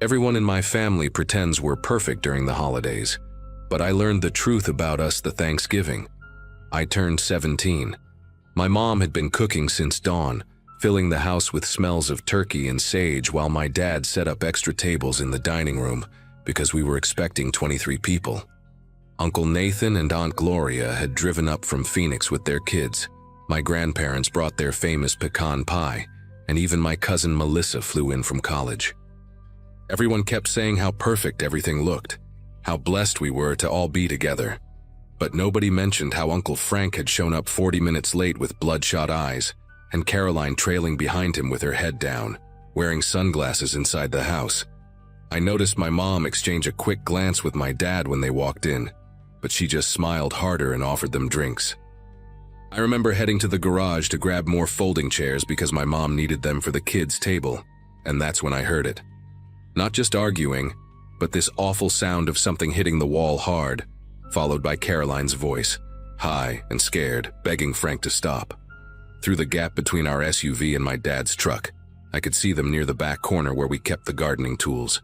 Everyone in my family pretends we're perfect during the holidays, but I learned the truth about us the Thanksgiving. I turned 17. My mom had been cooking since dawn, filling the house with smells of turkey and sage while my dad set up extra tables in the dining room because we were expecting 23 people. Uncle Nathan and Aunt Gloria had driven up from Phoenix with their kids. My grandparents brought their famous pecan pie, and even my cousin Melissa flew in from college. Everyone kept saying how perfect everything looked, how blessed we were to all be together. But nobody mentioned how Uncle Frank had shown up 40 minutes late with bloodshot eyes, and Caroline trailing behind him with her head down, wearing sunglasses inside the house. I noticed my mom exchange a quick glance with my dad when they walked in, but she just smiled harder and offered them drinks. I remember heading to the garage to grab more folding chairs because my mom needed them for the kids' table, and that's when I heard it. Not just arguing, but this awful sound of something hitting the wall hard, followed by Caroline's voice, high and scared, begging Frank to stop. Through the gap between our SUV and my dad's truck, I could see them near the back corner where we kept the gardening tools.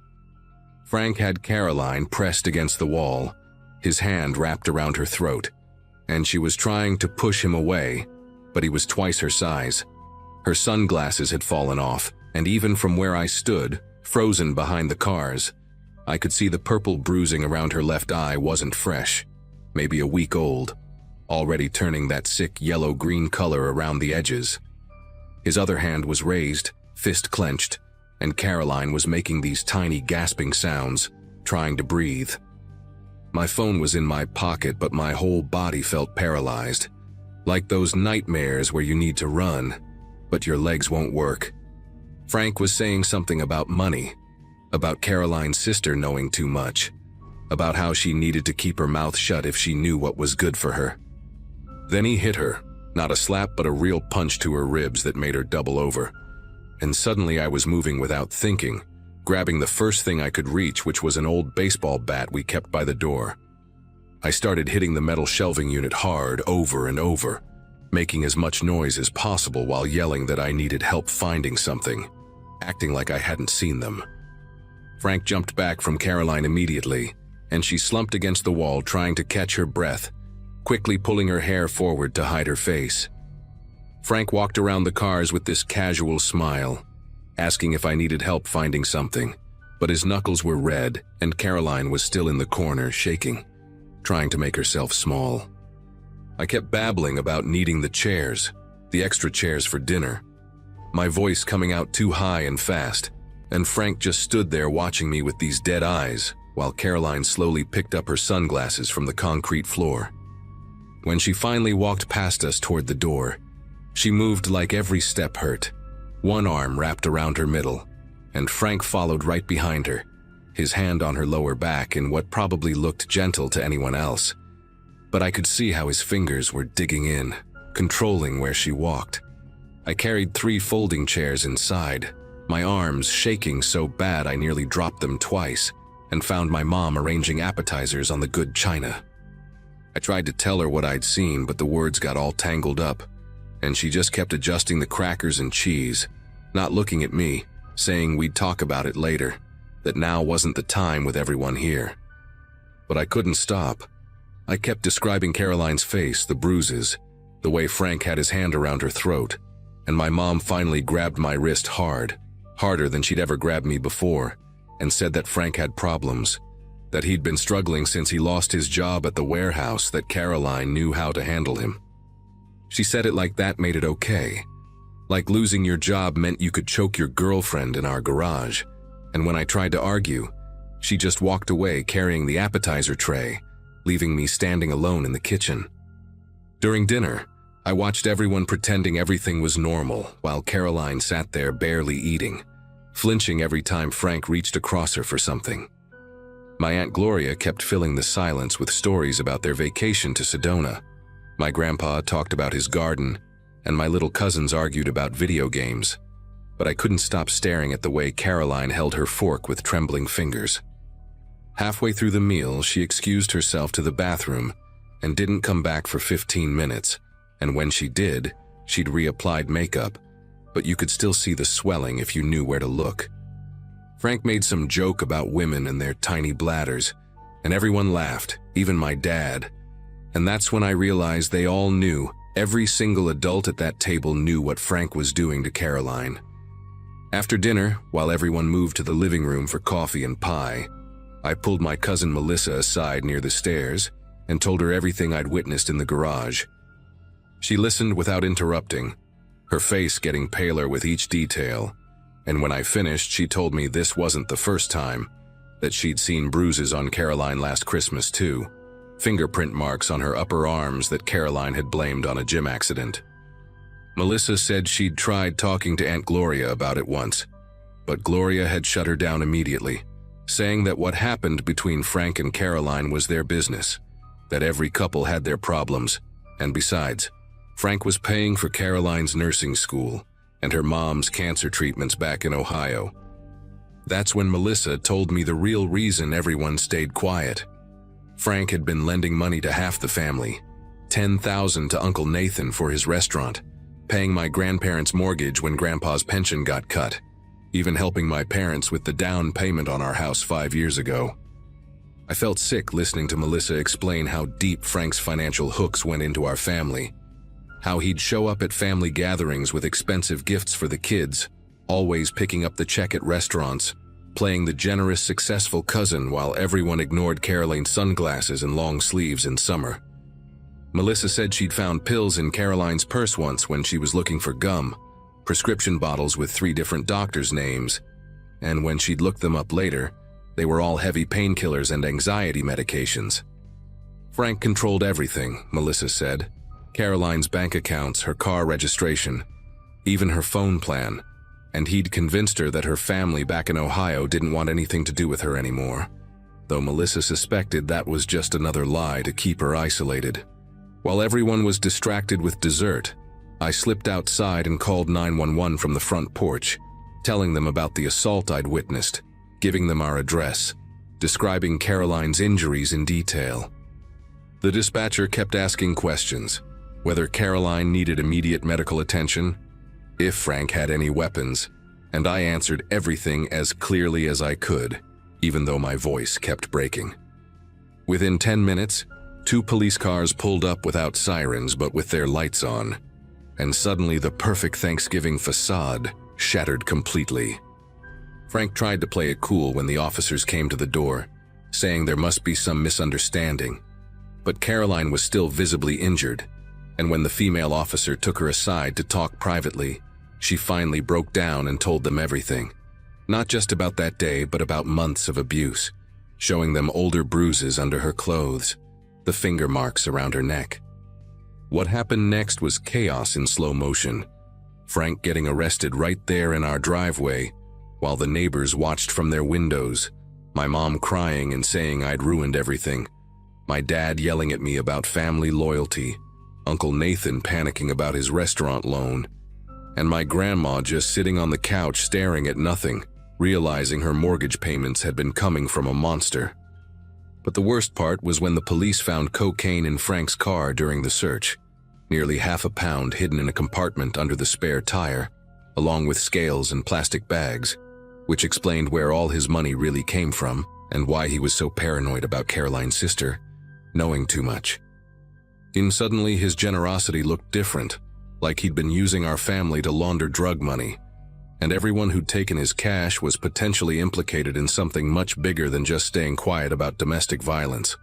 Frank had Caroline pressed against the wall, his hand wrapped around her throat, and she was trying to push him away, but he was twice her size. Her sunglasses had fallen off, and even from where I stood, frozen behind the cars, I could see the purple bruising around her left eye wasn't fresh, maybe a week old, already turning that sick yellow-green color around the edges. His other hand was raised, fist clenched, and Caroline was making these tiny gasping sounds, trying to breathe. My phone was in my pocket, but my whole body felt paralyzed, like those nightmares where you need to run, but your legs won't work. Frank was saying something about money, about Caroline's sister knowing too much, about how she needed to keep her mouth shut if she knew what was good for her. Then he hit her, not a slap but a real punch to her ribs that made her double over. And suddenly I was moving without thinking, grabbing the first thing I could reach, which was an old baseball bat we kept by the door. I started hitting the metal shelving unit hard over and over, making as much noise as possible while yelling that I needed help finding something, acting like I hadn't seen them. Frank jumped back from Caroline immediately, and she slumped against the wall trying to catch her breath, quickly pulling her hair forward to hide her face. Frank walked around the cars with this casual smile, asking if I needed help finding something, but his knuckles were red and Caroline was still in the corner, shaking, trying to make herself small. I kept babbling about needing the chairs, the extra chairs for dinner, my voice coming out too high and fast, and Frank just stood there watching me with these dead eyes while Caroline slowly picked up her sunglasses from the concrete floor. When she finally walked past us toward the door, she moved like every step hurt, one arm wrapped around her middle, and Frank followed right behind her, his hand on her lower back in what probably looked gentle to anyone else. But I could see how his fingers were digging in, controlling where she walked. I carried 3 folding chairs inside, my arms shaking so bad I nearly dropped them twice, and found my mom arranging appetizers on the good china. I tried to tell her what I'd seen, but the words got all tangled up, and she just kept adjusting the crackers and cheese, not looking at me, saying we'd talk about it later, that now wasn't the time with everyone here. But I couldn't stop. I kept describing Caroline's face, the bruises, the way Frank had his hand around her throat, and my mom finally grabbed my wrist hard, harder than she'd ever grabbed me before, and said that Frank had problems, that he'd been struggling since he lost his job at the warehouse, that Caroline knew how to handle him. She said it like that made it okay. Like losing your job meant you could choke your girlfriend in our garage, and when I tried to argue, she just walked away carrying the appetizer tray, leaving me standing alone in the kitchen. During dinner, I watched everyone pretending everything was normal while Caroline sat there barely eating, flinching every time Frank reached across her for something. My Aunt Gloria kept filling the silence with stories about their vacation to Sedona. My grandpa talked about his garden, and my little cousins argued about video games, but I couldn't stop staring at the way Caroline held her fork with trembling fingers. Halfway through the meal, she excused herself to the bathroom and didn't come back for 15 minutes, and when she did, she'd reapplied makeup, but you could still see the swelling if you knew where to look. Frank made some joke about women and their tiny bladders, and everyone laughed, even my dad. And that's when I realized they all knew, every single adult at that table knew what Frank was doing to Caroline. After dinner, while everyone moved to the living room for coffee and pie, I pulled my cousin Melissa aside near the stairs and told her everything I'd witnessed in the garage. She listened without interrupting, her face getting paler with each detail, and when I finished, she told me this wasn't the first time, that she'd seen bruises on Caroline last Christmas too, fingerprint marks on her upper arms that Caroline had blamed on a gym accident. Melissa said she'd tried talking to Aunt Gloria about it once, but Gloria had shut her down immediately, saying that what happened between Frank and Caroline was their business, that every couple had their problems, and besides, Frank was paying for Caroline's nursing school and her mom's cancer treatments back in Ohio. That's when Melissa told me the real reason everyone stayed quiet. Frank had been lending money to half the family, $10,000 to Uncle Nathan for his restaurant, paying my grandparents' mortgage when Grandpa's pension got cut, even helping my parents with the down payment on our house 5 years ago. I felt sick listening to Melissa explain how deep Frank's financial hooks went into our family, how he'd show up at family gatherings with expensive gifts for the kids, always picking up the check at restaurants, playing the generous, successful cousin while everyone ignored Caroline's sunglasses and long sleeves in summer. Melissa said she'd found pills in Caroline's purse once when she was looking for gum, prescription bottles with 3 different doctors' names, and when she'd looked them up later, they were all heavy painkillers and anxiety medications. Frank controlled everything, Melissa said. Caroline's bank accounts, her car registration, even her phone plan, and he'd convinced her that her family back in Ohio didn't want anything to do with her anymore, though Melissa suspected that was just another lie to keep her isolated. While everyone was distracted with dessert, I slipped outside and called 911 from the front porch, telling them about the assault I'd witnessed, giving them our address, describing Caroline's injuries in detail. The dispatcher kept asking questions, whether Caroline needed immediate medical attention, if Frank had any weapons, and I answered everything as clearly as I could, even though my voice kept breaking. Within 10 minutes, 2 police cars pulled up without sirens but with their lights on, and suddenly the perfect Thanksgiving facade shattered completely. Frank tried to play it cool when the officers came to the door, saying there must be some misunderstanding, but Caroline was still visibly injured, and when the female officer took her aside to talk privately, she finally broke down and told them everything, not just about that day but about months of abuse, showing them older bruises under her clothes, the finger marks around her neck. What happened next was chaos in slow motion. Frank getting arrested right there in our driveway, while the neighbors watched from their windows, my mom crying and saying I'd ruined everything, my dad yelling at me about family loyalty, Uncle Nathan panicking about his restaurant loan, and my grandma just sitting on the couch staring at nothing, realizing her mortgage payments had been coming from a monster. But the worst part was when the police found cocaine in Frank's car during the search, nearly half a pound hidden in a compartment under the spare tire, along with scales and plastic bags, which explained where all his money really came from and why he was so paranoid about Caroline's sister, knowing too much. And suddenly his generosity looked different, like he'd been using our family to launder drug money, and everyone who'd taken his cash was potentially implicated in something much bigger than just staying quiet about domestic violence.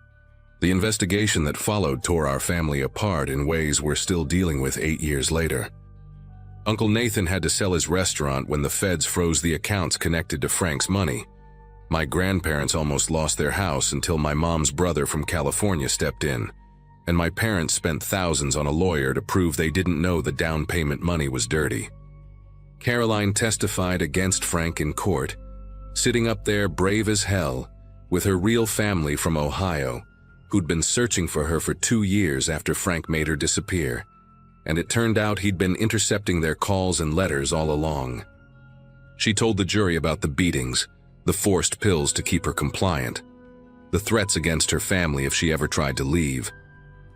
The investigation that followed tore our family apart in ways we're still dealing with 8 years later. Uncle Nathan had to sell his restaurant when the feds froze the accounts connected to Frank's money. My grandparents almost lost their house until my mom's brother from California stepped in, and my parents spent thousands on a lawyer to prove they didn't know the down payment money was dirty. Caroline testified against Frank in court, sitting up there brave as hell, with her real family from Ohio, who'd been searching for her for 2 years after Frank made her disappear, and it turned out he'd been intercepting their calls and letters all along. She told the jury about the beatings, the forced pills to keep her compliant, the threats against her family if she ever tried to leave,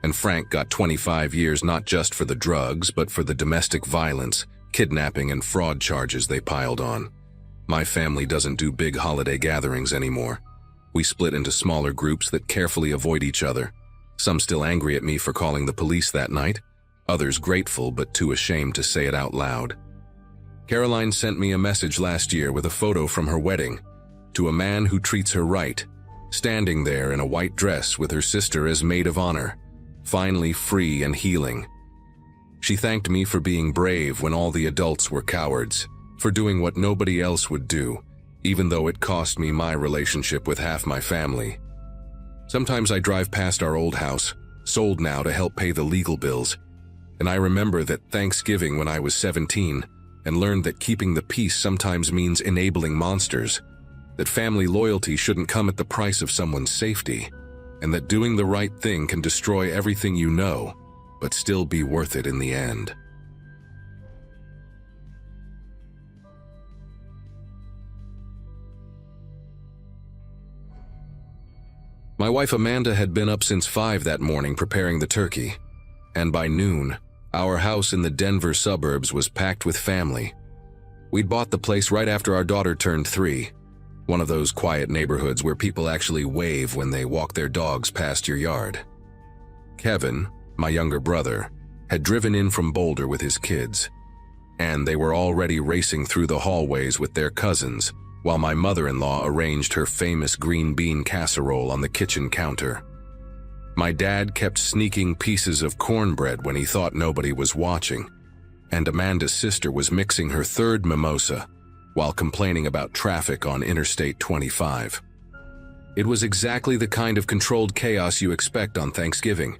and Frank got 25 years not just for the drugs but for the domestic violence, kidnapping and fraud charges they piled on. My family doesn't do big holiday gatherings anymore. We split into smaller groups that carefully avoid each other. Some still angry at me for calling the police that night, others grateful but too ashamed to say it out loud. Caroline sent me a message last year with a photo from her wedding, to a man who treats her right, standing there in a white dress with her sister as maid of honor, finally free and healing. She thanked me for being brave when all the adults were cowards, for doing what nobody else would do, even though it cost me my relationship with half my family. Sometimes I drive past our old house, sold now to help pay the legal bills, and I remember that Thanksgiving when I was 17 and learned that keeping the peace sometimes means enabling monsters, that family loyalty shouldn't come at the price of someone's safety, and that doing the right thing can destroy everything you know, but still be worth it in the end. My wife Amanda had been up since 5 that morning preparing the turkey, and by noon, our house in the Denver suburbs was packed with family. We'd bought the place right after our daughter turned 3, one of those quiet neighborhoods where people actually wave when they walk their dogs past your yard. Kevin, my younger brother, had driven in from Boulder with his kids, and they were already racing through the hallways with their cousins, while my mother-in-law arranged her famous green bean casserole on the kitchen counter. My dad kept sneaking pieces of cornbread when he thought nobody was watching, and Amanda's sister was mixing her 3rd mimosa while complaining about traffic on Interstate 25. It was exactly the kind of controlled chaos you expect on Thanksgiving,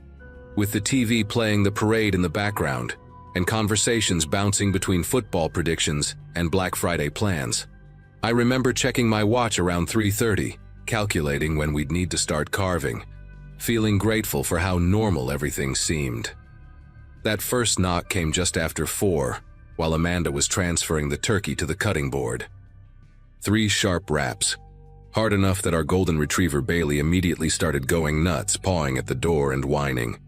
with the TV playing the parade in the background and conversations bouncing between football predictions and Black Friday plans. I remember checking my watch around 3:30, calculating when we'd need to start carving, feeling grateful for how normal everything seemed. That first knock came just after 4, while Amanda was transferring the turkey to the cutting board. 3 sharp raps, hard enough that our golden retriever Bailey immediately started going nuts, pawing at the door and whining.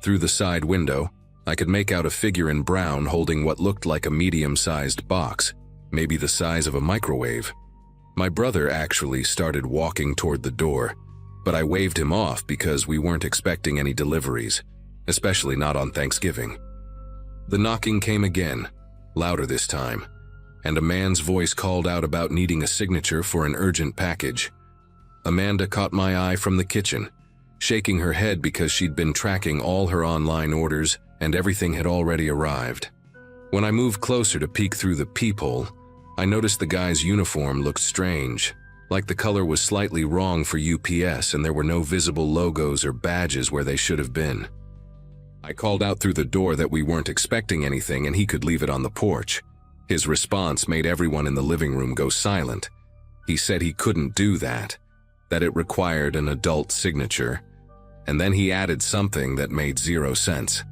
Through the side window, I could make out a figure in brown holding what looked like a medium-sized box, maybe the size of a microwave. My brother actually started walking toward the door, but I waved him off because we weren't expecting any deliveries, especially not on Thanksgiving. The knocking came again, louder this time, and a man's voice called out about needing a signature for an urgent package. Amanda caught my eye from the kitchen, shaking her head because she'd been tracking all her online orders and everything had already arrived. When I moved closer to peek through the peephole, I noticed the guy's uniform looked strange, like the color was slightly wrong for UPS and there were no visible logos or badges where they should have been. I called out through the door that we weren't expecting anything and he could leave it on the porch. His response made everyone in the living room go silent. He said he couldn't do that it required an adult signature, and then he added something that made 0 sense.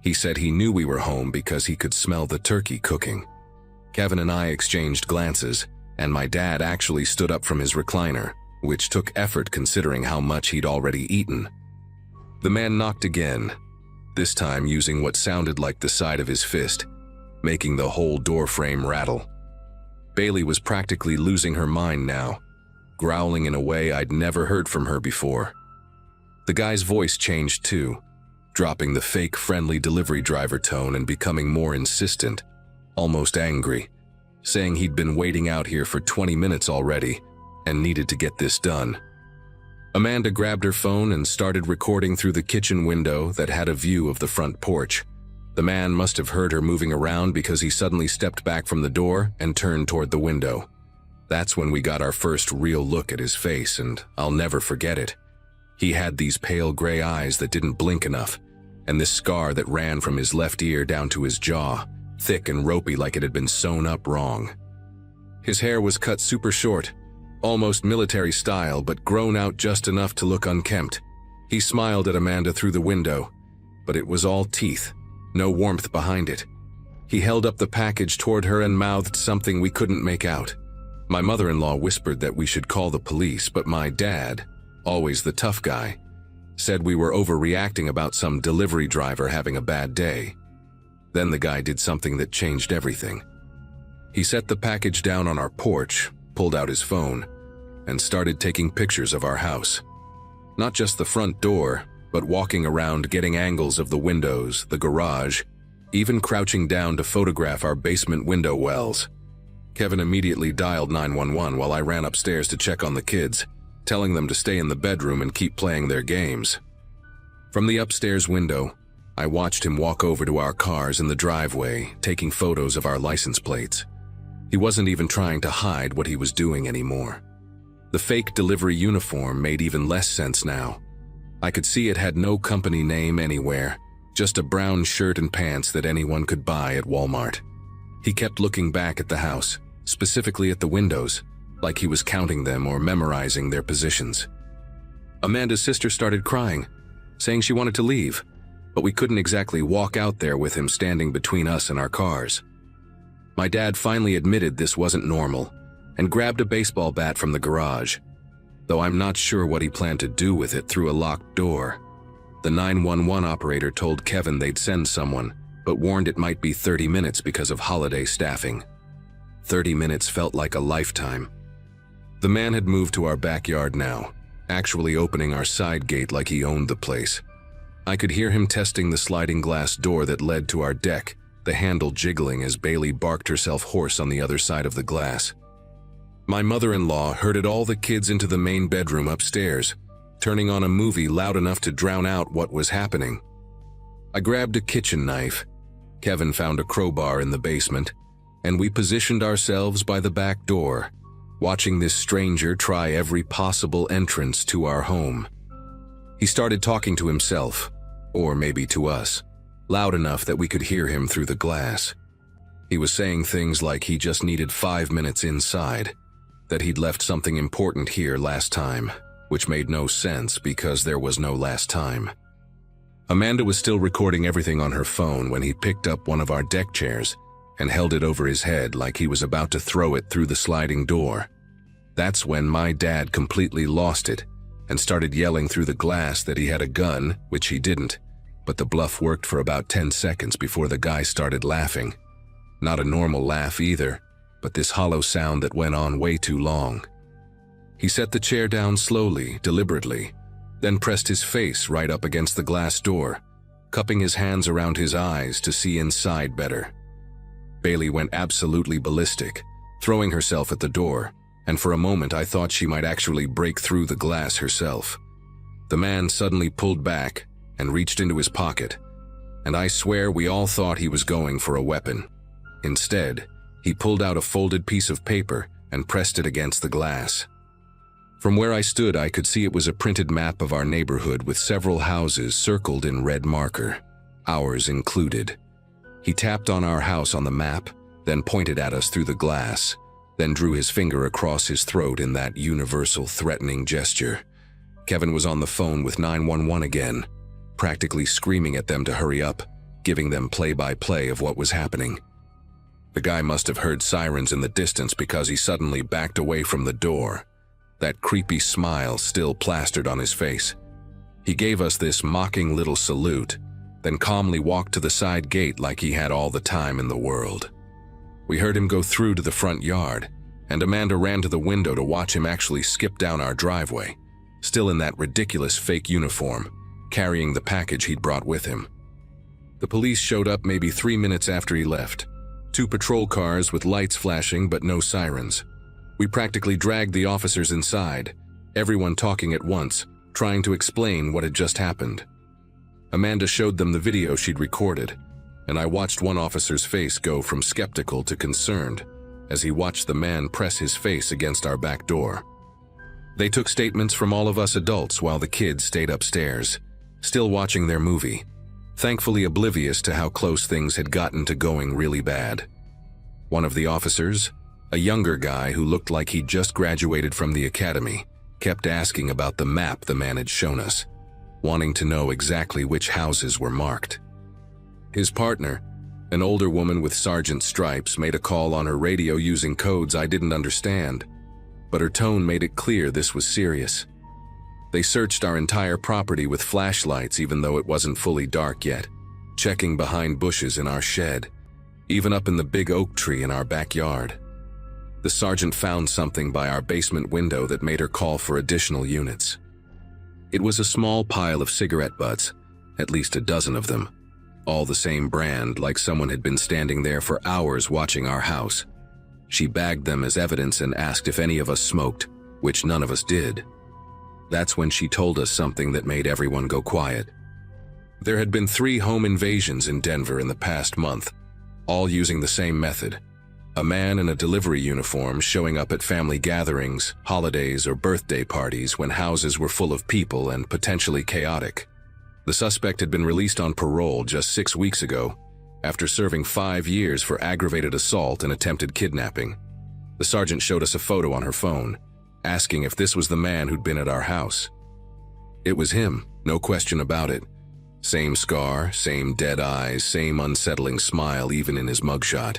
He said he knew we were home because he could smell the turkey cooking. Kevin and I exchanged glances, and my dad actually stood up from his recliner, which took effort considering how much he'd already eaten. The man knocked again, this time using what sounded like the side of his fist, making the whole door frame rattle. Bailey was practically losing her mind now, growling in a way I'd never heard from her before. The guy's voice changed too, dropping the fake friendly delivery driver tone and becoming more insistent, almost angry, saying he'd been waiting out here for 20 minutes already and needed to get this done. Amanda grabbed her phone and started recording through the kitchen window that had a view of the front porch. The man must have heard her moving around because he suddenly stepped back from the door and turned toward the window. That's when we got our first real look at his face, and I'll never forget it. He had these pale gray eyes that didn't blink enough, and this scar that ran from his left ear down to his jaw, thick and ropey like it had been sewn up wrong. His hair was cut super short, almost military style, but grown out just enough to look unkempt. He smiled at Amanda through the window, but it was all teeth, no warmth behind it. He held up the package toward her and mouthed something we couldn't make out. My mother-in-law whispered that we should call the police, but my dad, always the tough guy, said we were overreacting about some delivery driver having a bad day. Then the guy did something that changed everything. He set the package down on our porch, pulled out his phone, and started taking pictures of our house. Not just the front door, but walking around getting angles of the windows, the garage, even crouching down to photograph our basement window wells. Kevin immediately dialed 911 while I ran upstairs to check on the kids, telling them to stay in the bedroom and keep playing their games. From the upstairs window, I watched him walk over to our cars in the driveway, taking photos of our license plates. He wasn't even trying to hide what he was doing anymore. The fake delivery uniform made even less sense now. I could see it had no company name anywhere, just a brown shirt and pants that anyone could buy at Walmart. He kept looking back at the house, specifically at the windows, like he was counting them or memorizing their positions. Amanda's sister started crying, saying she wanted to leave, but we couldn't exactly walk out there with him standing between us and our cars. My dad finally admitted this wasn't normal and grabbed a baseball bat from the garage, though I'm not sure what he planned to do with it through a locked door. The 911 operator told Kevin they'd send someone, but warned it might be 30 minutes because of holiday staffing. 30 minutes felt like a lifetime. The man had moved to our backyard now, actually opening our side gate like he owned the place. I could hear him testing the sliding glass door that led to our deck, the handle jiggling as Bailey barked herself hoarse on the other side of the glass. My mother-in-law herded all the kids into the main bedroom upstairs, turning on a movie loud enough to drown out what was happening. I grabbed a kitchen knife. Kevin found a crowbar in the basement, and we positioned ourselves by the back door, watching this stranger try every possible entrance to our home. He started talking to himself, or maybe to us, loud enough that we could hear him through the glass. He was saying things like he just needed 5 minutes inside, that he'd left something important here last time, which made no sense because there was no last time. Amanda was still recording everything on her phone when he picked up one of our deck chairs and held it over his head like he was about to throw it through the sliding door. That's when my dad completely lost it and started yelling through the glass that he had a gun, which he didn't, but the bluff worked for about 10 seconds before the guy started laughing. Not a normal laugh either, but this hollow sound that went on way too long. He set the chair down slowly, deliberately, then pressed his face right up against the glass door, cupping his hands around his eyes to see inside better. Bailey went absolutely ballistic, throwing herself at the door, and for a moment I thought she might actually break through the glass herself. The man suddenly pulled back and reached into his pocket, and I swear we all thought he was going for a weapon. Instead, he pulled out a folded piece of paper and pressed it against the glass. From where I stood, I could see it was a printed map of our neighborhood with several houses circled in red marker, ours included. He tapped on our house on the map, then pointed at us through the glass, then drew his finger across his throat in that universal threatening gesture. Kevin was on the phone with 911 again, practically screaming at them to hurry up, giving them play-by-play of what was happening. The guy must have heard sirens in the distance because he suddenly backed away from the door, that creepy smile still plastered on his face. He gave us this mocking little salute, then calmly walked to the side gate like he had all the time in the world. We heard him go through to the front yard, and Amanda ran to the window to watch him actually skip down our driveway, still in that ridiculous fake uniform, carrying the package he'd brought with him. The police showed up maybe 3 minutes after he left. 2 patrol cars with lights flashing but no sirens. We practically dragged the officers inside, everyone talking at once, trying to explain what had just happened. Amanda showed them the video she'd recorded, and I watched one officer's face go from skeptical to concerned as he watched the man press his face against our back door. They took statements from all of us adults while the kids stayed upstairs, still watching their movie, thankfully oblivious to how close things had gotten to going really bad. One of the officers, a younger guy who looked like he'd just graduated from the academy, kept asking about the map the man had shown us, wanting to know exactly which houses were marked. His partner, an older woman with sergeant stripes, made a call on her radio using codes I didn't understand, but her tone made it clear this was serious. They searched our entire property with flashlights even though it wasn't fully dark yet, checking behind bushes in our shed, even up in the big oak tree in our backyard. The sergeant found something by our basement window that made her call for additional units. It was a small pile of cigarette butts, at least a dozen of them, all the same brand, like someone had been standing there for hours watching our house. She bagged them as evidence and asked if any of us smoked, which none of us did. That's when she told us something that made everyone go quiet. There had been 3 home invasions in Denver in the past month, all using the same method. A man in a delivery uniform showing up at family gatherings, holidays, or birthday parties when houses were full of people and potentially chaotic. The suspect had been released on parole just 6 weeks ago, after serving 5 years for aggravated assault and attempted kidnapping. The sergeant showed us a photo on her phone, asking if this was the man who'd been at our house. It was him, no question about it. Same scar, same dead eyes, same unsettling smile even in his mugshot.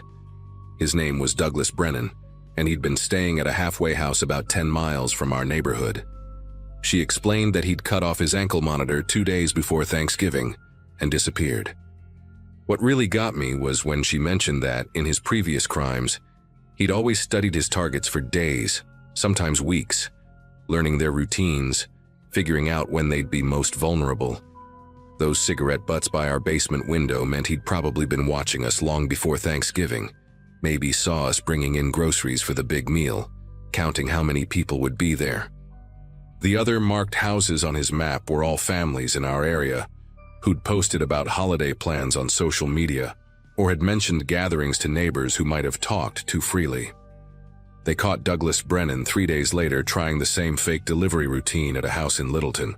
His name was Douglas Brennan, and he'd been staying at a halfway house about 10 miles from our neighborhood. She explained that he'd cut off his ankle monitor 2 days before Thanksgiving and disappeared. What really got me was when she mentioned that, in his previous crimes, he'd always studied his targets for days, sometimes weeks, learning their routines, figuring out when they'd be most vulnerable. Those cigarette butts by our basement window meant he'd probably been watching us long before Thanksgiving, maybe saw us bringing in groceries for the big meal, counting how many people would be there. The other marked houses on his map were all families in our area who'd posted about holiday plans on social media or had mentioned gatherings to neighbors who might have talked too freely. They caught Douglas Brennan 3 days later trying the same fake delivery routine at a house in Littleton,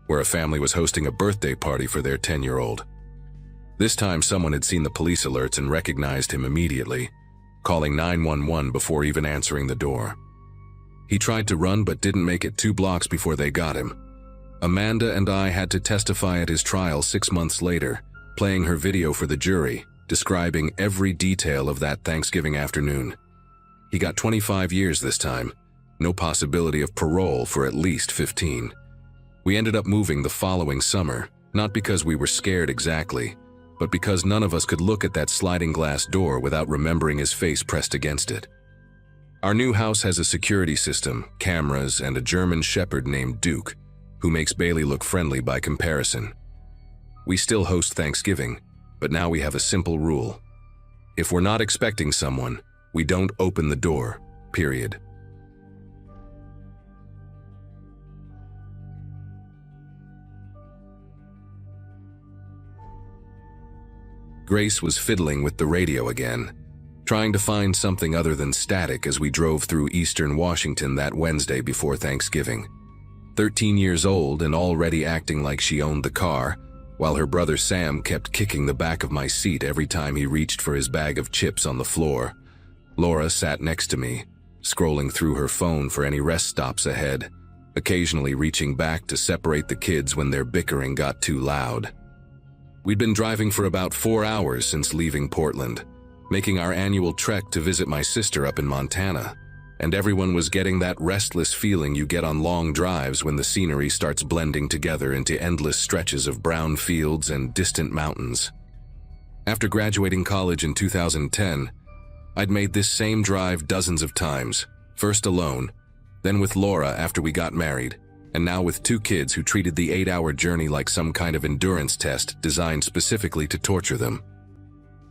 where a family was hosting a birthday party for their 10-year-old. This time someone had seen the police alerts and recognized him immediately, calling 911 before even answering the door. He tried to run but didn't make it 2 blocks before they got him. Amanda and I had to testify at his trial 6 months later, playing her video for the jury, describing every detail of that Thanksgiving afternoon. He got 25 years this time, no possibility of parole for at least 15. We ended up moving the following summer, not because we were scared exactly, but because none of us could look at that sliding glass door without remembering his face pressed against it. Our new house has a security system, cameras, and a German shepherd named Duke, who makes Bailey look friendly by comparison. We still host Thanksgiving, but now we have a simple rule. If we're not expecting someone, we don't open the door, period. Grace was fiddling with the radio again, trying to find something other than static as we drove through eastern Washington that Wednesday before Thanksgiving. 13 years old and already acting like she owned the car, while her brother Sam kept kicking the back of my seat every time he reached for his bag of chips on the floor. Laura sat next to me, scrolling through her phone for any rest stops ahead, occasionally reaching back to separate the kids when their bickering got too loud. We'd been driving for about 4 hours since leaving Portland, making our annual trek to visit my sister up in Montana, and everyone was getting that restless feeling you get on long drives when the scenery starts blending together into endless stretches of brown fields and distant mountains. After graduating college in 2010, I'd made this same drive dozens of times, first alone, then with Laura after we got married, and now with 2 kids who treated the 8-hour journey like some kind of endurance test designed specifically to torture them.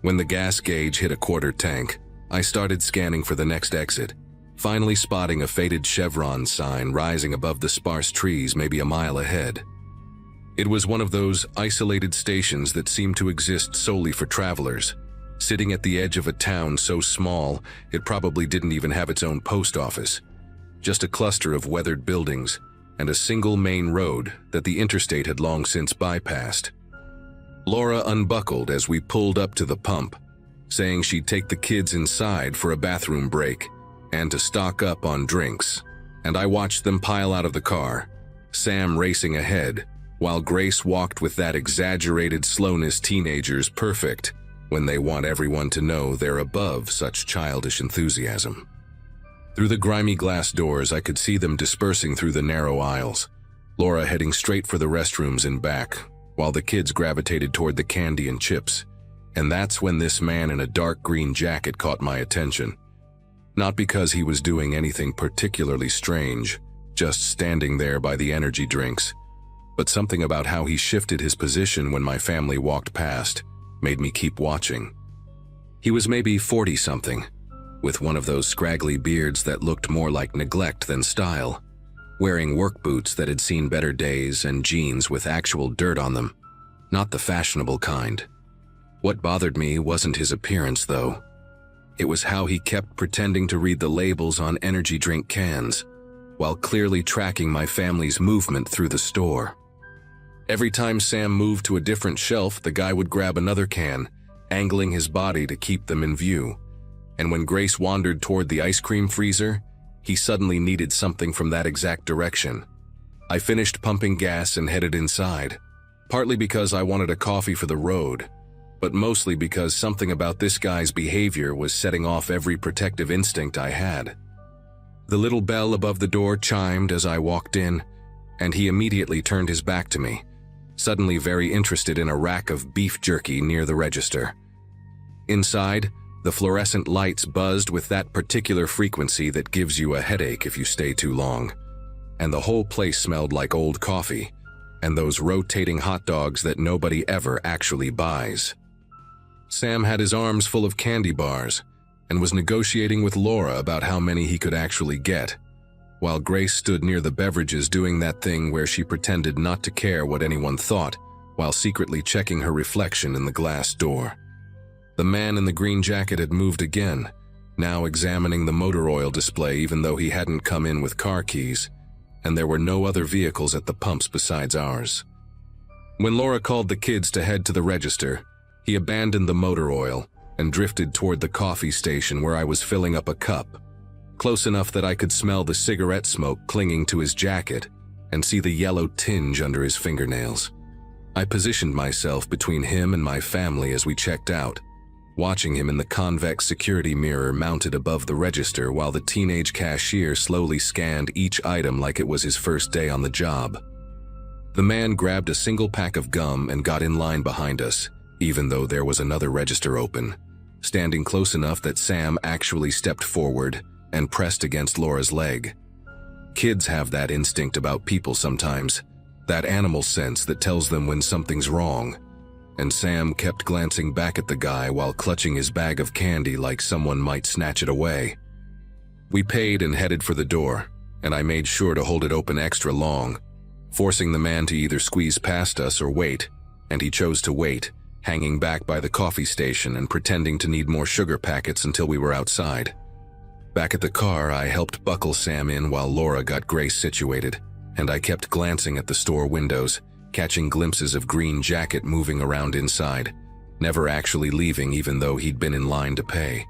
When the gas gauge hit a quarter tank, I started scanning for the next exit, finally spotting a faded Chevron sign rising above the sparse trees maybe a mile ahead. It was one of those isolated stations that seemed to exist solely for travelers, sitting at the edge of a town so small it probably didn't even have its own post office, just a cluster of weathered buildings and a single main road that the interstate had long since bypassed. Laura unbuckled as we pulled up to the pump, saying she'd take the kids inside for a bathroom break and to stock up on drinks, and I watched them pile out of the car, Sam racing ahead, while Grace walked with that exaggerated slowness teenagers perfect when they want everyone to know they're above such childish enthusiasm. Through the grimy glass doors, I could see them dispersing through the narrow aisles, Laura heading straight for the restrooms in back, while the kids gravitated toward the candy and chips, And that's when this man in a dark green jacket caught my attention. Not because he was doing anything particularly strange, just standing there by the energy drinks, but something about how he shifted his position when my family walked past made me keep watching. He was maybe 40-something, with one of those scraggly beards that looked more like neglect than style, wearing work boots that had seen better days and jeans with actual dirt on them, not the fashionable kind. What bothered me wasn't his appearance, though. It was how he kept pretending to read the labels on energy drink cans, while clearly tracking my family's movement through the store. Every time Sam moved to a different shelf, the guy would grab another can, angling his body to keep them in view. And when Grace wandered toward the ice cream freezer, he suddenly needed something from that exact direction. I finished pumping gas and headed inside, partly because I wanted a coffee for the road, but mostly because something about this guy's behavior was setting off every protective instinct I had. The little bell above the door chimed as I walked in, and he immediately turned his back to me, suddenly very interested in a rack of beef jerky near the register. Inside, the fluorescent lights buzzed with that particular frequency that gives you a headache if you stay too long, and the whole place smelled like old coffee and those rotating hot dogs that nobody ever actually buys. Sam had his arms full of candy bars and was negotiating with Laura about how many he could actually get, while Grace stood near the beverages doing that thing where she pretended not to care what anyone thought while secretly checking her reflection in the glass door. The man in the green jacket had moved again, now examining the motor oil display even though he hadn't come in with car keys, and there were no other vehicles at the pumps besides ours. When Laura called the kids to head to the register, he abandoned the motor oil and drifted toward the coffee station where I was filling up a cup, close enough that I could smell the cigarette smoke clinging to his jacket and see the yellow tinge under his fingernails. I positioned myself between him and my family as we checked out, watching him in the convex security mirror mounted above the register while the teenage cashier slowly scanned each item like it was his first day on the job. The man grabbed a single pack of gum and got in line behind us, even though there was another register open, standing close enough that Sam actually stepped forward and pressed against Laura's leg. Kids have that instinct about people sometimes, that animal sense that tells them when something's wrong, and Sam kept glancing back at the guy while clutching his bag of candy like someone might snatch it away. We paid and headed for the door, and I made sure to hold it open extra long, forcing the man to either squeeze past us or wait, and he chose to wait, hanging back by the coffee station and pretending to need more sugar packets until we were outside. Back at the car, I helped buckle Sam in while Laura got Grace situated, and I kept glancing at the store windows, catching glimpses of green jacket moving around inside, never actually leaving even though he'd been in line to pay.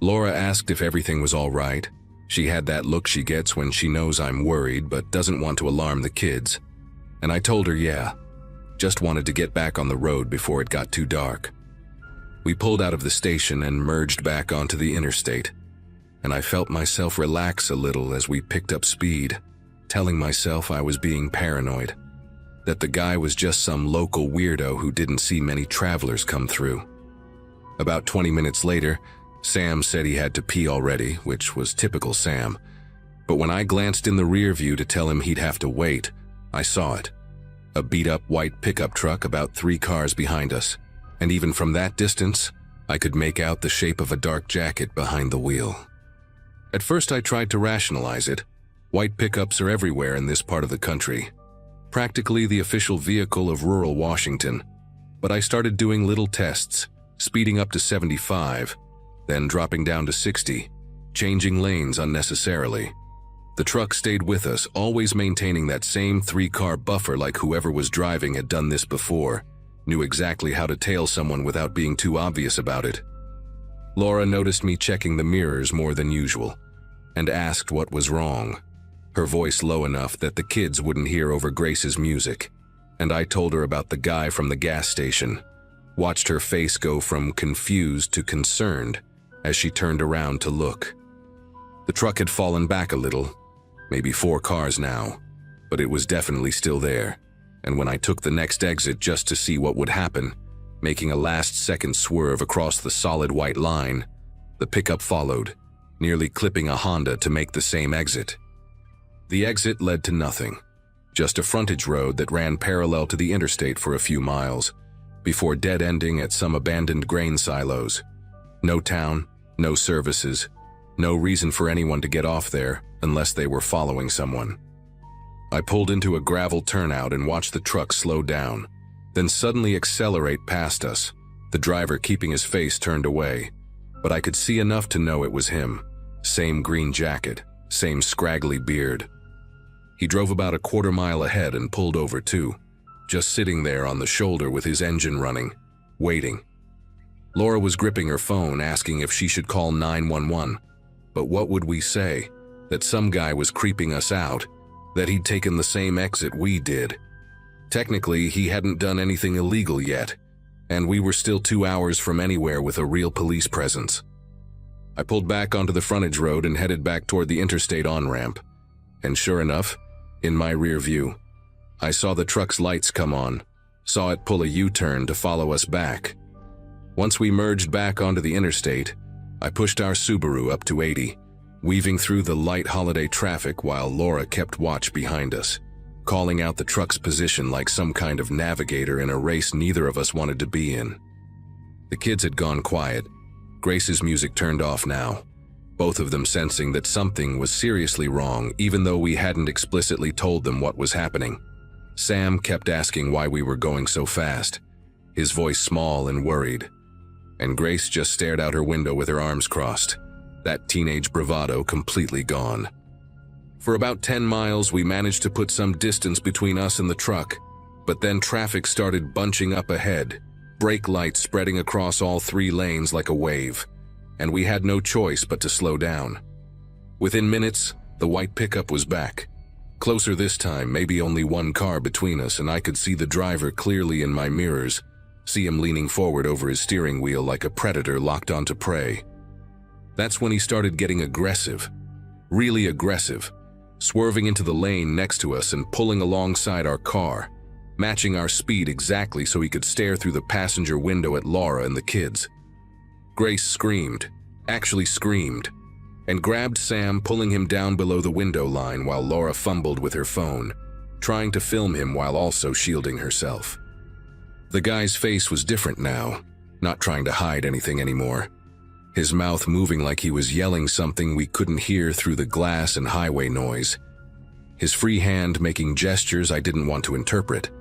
Laura asked if everything was all right. She had that look she gets when she knows I'm worried but doesn't want to alarm the kids. And I told her yeah, just wanted to get back on the road before it got too dark. We pulled out of the station and merged back onto the interstate, and I felt myself relax a little as we picked up speed, telling myself I was being paranoid, that the guy was just some local weirdo who didn't see many travelers come through. About 20 minutes later, Sam said he had to pee already, which was typical Sam. But when I glanced in the rear view to tell him he'd have to wait, I saw it. A beat-up white pickup truck about 3 cars behind us, and even from that distance, I could make out the shape of a dark jacket behind the wheel. At first I tried to rationalize it. White pickups are everywhere in this part of the country, practically the official vehicle of rural Washington, but I started doing little tests, speeding up to 75, then dropping down to 60, changing lanes unnecessarily. The truck stayed with us, always maintaining that same 3-car buffer like whoever was driving had done this before, knew exactly how to tail someone without being too obvious about it. Laura noticed me checking the mirrors more than usual, and asked what was wrong, her voice low enough that the kids wouldn't hear over Grace's music, and I told her about the guy from the gas station, watched her face go from confused to concerned as she turned around to look. The truck had fallen back a little, maybe 4 cars now, but it was definitely still there, and when I took the next exit just to see what would happen, Making a last-second swerve across the solid white line, the pickup followed, nearly clipping a Honda to make the same exit. The exit led to nothing, just a frontage road that ran parallel to the interstate for a few miles, before dead-ending at some abandoned grain silos. No town, no services, no reason for anyone to get off there unless they were following someone. I pulled into a gravel turnout and watched the truck slow down, then suddenly accelerate past us, the driver keeping his face turned away, but I could see enough to know it was him. Same green jacket, same scraggly beard. He drove about a quarter mile ahead and pulled over too, just sitting there on the shoulder with his engine running, waiting. Laura was gripping her phone asking if she should call 911, but what would we say? That some guy was creeping us out, that he'd taken the same exit we did. Technically, he hadn't done anything illegal yet, and we were still 2 hours from anywhere with a real police presence. I pulled back onto the frontage road and headed back toward the interstate on-ramp, and sure enough, in my rear view, I saw the truck's lights come on, saw it pull a U-turn to follow us back. Once we merged back onto the interstate, I pushed our Subaru up to 80, weaving through the light holiday traffic while Laura kept watch behind us, calling out the truck's position like some kind of navigator in a race neither of us wanted to be in. The kids had gone quiet. Grace's music turned off now, both of them sensing that something was seriously wrong even though we hadn't explicitly told them what was happening. Sam kept asking why we were going so fast, his voice small and worried, and Grace just stared out her window with her arms crossed, that teenage bravado completely gone. For about 10 miles, we managed to put some distance between us and the truck, but then traffic started bunching up ahead, brake lights spreading across all 3 lanes like a wave, and we had no choice but to slow down. Within minutes, the white pickup was back. Closer this time, maybe only 1 car between us, and I could see the driver clearly in my mirrors, see him leaning forward over his steering wheel like a predator locked onto prey. That's when he started getting aggressive, really aggressive, swerving into the lane next to us and pulling alongside our car, matching our speed exactly so he could stare through the passenger window at Laura and the kids. Grace screamed, actually screamed, and grabbed Sam, pulling him down below the window line while Laura fumbled with her phone, trying to film him while also shielding herself. The guy's face was different now, not trying to hide anything anymore, his mouth moving like he was yelling something we couldn't hear through the glass and highway noise, his free hand making gestures I didn't want to interpret.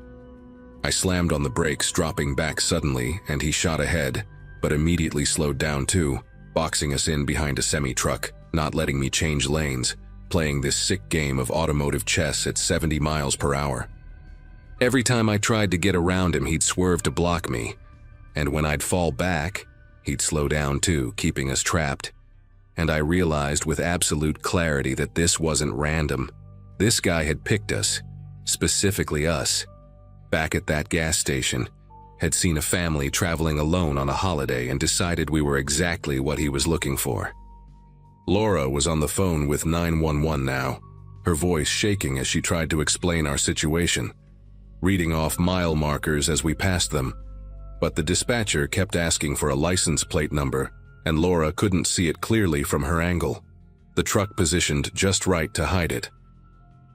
I slammed on the brakes, dropping back suddenly, and he shot ahead, but immediately slowed down too, boxing us in behind a semi-truck, not letting me change lanes, playing this sick game of automotive chess at 70 miles per hour. Every time I tried to get around him, he'd swerve to block me, and when I'd fall back, he'd slow down too, keeping us trapped. And I realized with absolute clarity that this wasn't random. This guy had picked us, specifically us. Back at that gas station, had seen a family traveling alone on a holiday and decided we were exactly what he was looking for. Laura was on the phone with 911 now, her voice shaking as she tried to explain our situation, reading off mile markers as we passed them, but the dispatcher kept asking for a license plate number, and Laura couldn't see it clearly from her angle, the truck positioned just right to hide it.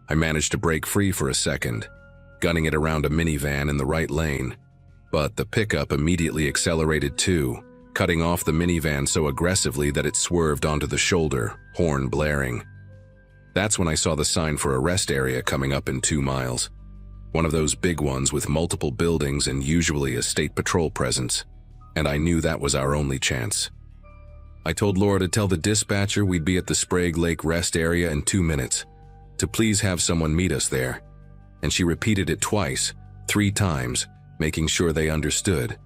I managed to break free for a second, gunning it around a minivan in the right lane, but the pickup immediately accelerated too, cutting off the minivan so aggressively that it swerved onto the shoulder, horn blaring. That's when I saw the sign for a rest area coming up in 2 miles. One of those big ones with multiple buildings and usually a state patrol presence, and I knew that was our only chance. I told Laura to tell the dispatcher we'd be at the Sprague Lake rest area in 2 minutes, to please have someone meet us there, and she repeated it twice, 3 times, making sure they understood.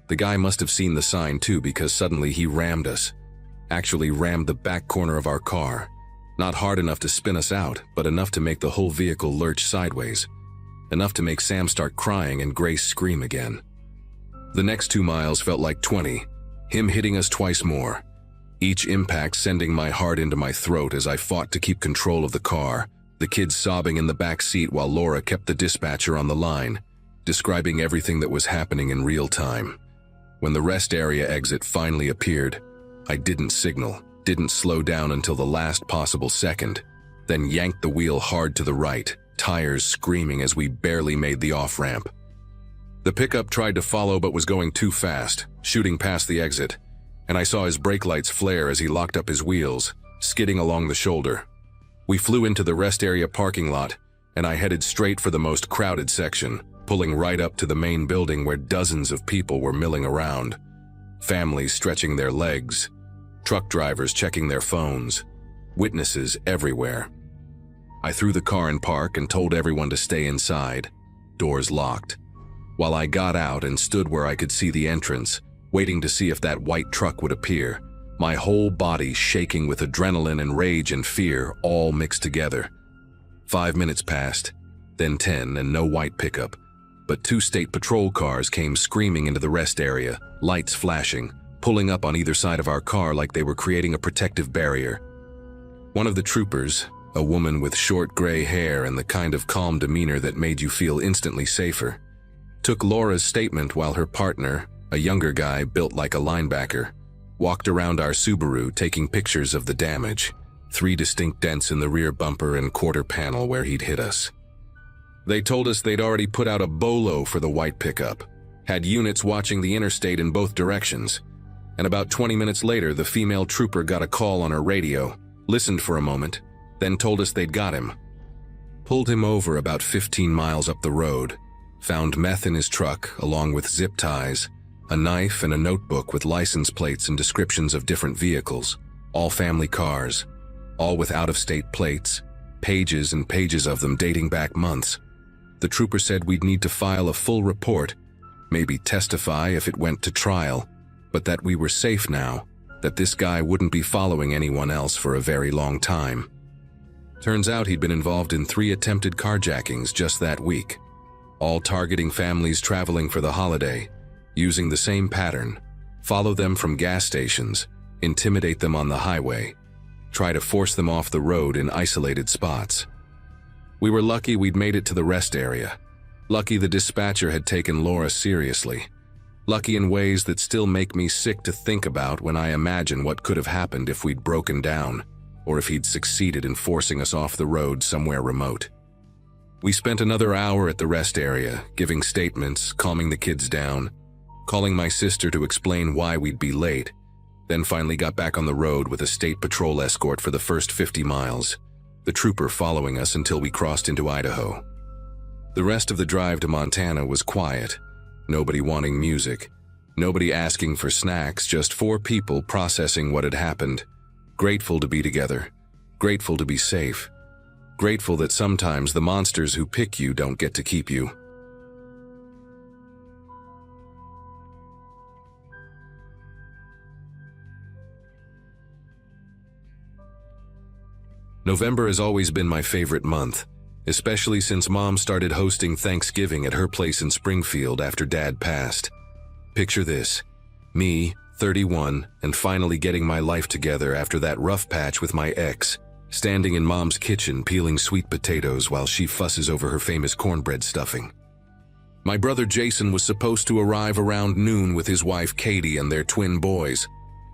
The guy must have seen the sign too, because suddenly he rammed us, actually rammed the back corner of our car, not hard enough to spin us out, but enough to make the whole vehicle lurch sideways. Enough to make Sam start crying and Grace scream again. The next 2 miles felt like 20, him hitting us twice more, each impact sending my heart into my throat as I fought to keep control of the car, the kids sobbing in the back seat while Laura kept the dispatcher on the line, describing everything that was happening in real time. When the rest area exit finally appeared, I didn't signal, didn't slow down until the last possible second, then yanked the wheel hard to the right, tires screaming as we barely made the off-ramp. The pickup tried to follow but was going too fast, shooting past the exit, and I saw his brake lights flare as he locked up his wheels, skidding along the shoulder. We flew into the rest area parking lot, and I headed straight for the most crowded section, pulling right up to the main building where dozens of people were milling around. Families stretching their legs, truck drivers checking their phones, witnesses everywhere. I threw the car in park and told everyone to stay inside, doors locked, while I got out and stood where I could see the entrance, waiting to see if that white truck would appear, my whole body shaking with adrenaline and rage and fear all mixed together. 5 minutes passed, then 10, and no white pickup, but 2 state patrol cars came screaming into the rest area, lights flashing, pulling up on either side of our car like they were creating a protective barrier. One of the troopers, a woman with short gray hair and the kind of calm demeanor that made you feel instantly safer, took Laura's statement while her partner, a younger guy built like a linebacker, walked around our Subaru taking pictures of the damage, 3 distinct dents in the rear bumper and quarter panel where he'd hit us. They told us they'd already put out a bolo for the white pickup, had units watching the interstate in both directions, and about 20 minutes later the female trooper got a call on her radio, listened for a moment, then told us they'd got him. Pulled him over about 15 miles up the road, found meth in his truck along with zip ties, a knife and a notebook with license plates and descriptions of different vehicles, all family cars, all with out-of-state plates, pages and pages of them dating back months. The trooper said we'd need to file a full report, maybe testify if it went to trial, but that we were safe now, that this guy wouldn't be following anyone else for a very long time. Turns out he'd been involved in 3 attempted carjackings just that week, all targeting families traveling for the holiday, using the same pattern: follow them from gas stations, intimidate them on the highway, try to force them off the road in isolated spots. We were lucky we'd made it to the rest area, lucky the dispatcher had taken Laura seriously, lucky in ways that still make me sick to think about when I imagine what could have happened if we'd broken down, or if he'd succeeded in forcing us off the road somewhere remote. We spent another hour at the rest area, giving statements, calming the kids down, calling my sister to explain why we'd be late, then finally got back on the road with a state patrol escort for the first 50 miles, the trooper following us until we crossed into Idaho. The rest of the drive to Montana was quiet, nobody wanting music, nobody asking for snacks, just 4 people processing what had happened, grateful to be together, grateful to be safe, grateful that sometimes the monsters who pick you don't get to keep you. November has always been my favorite month, especially since Mom started hosting Thanksgiving at her place in Springfield after Dad passed. Picture this: me, 31, and finally getting my life together after that rough patch with my ex, standing in Mom's kitchen peeling sweet potatoes while she fusses over her famous cornbread stuffing. My brother Jason was supposed to arrive around noon with his wife Katie and their twin boys,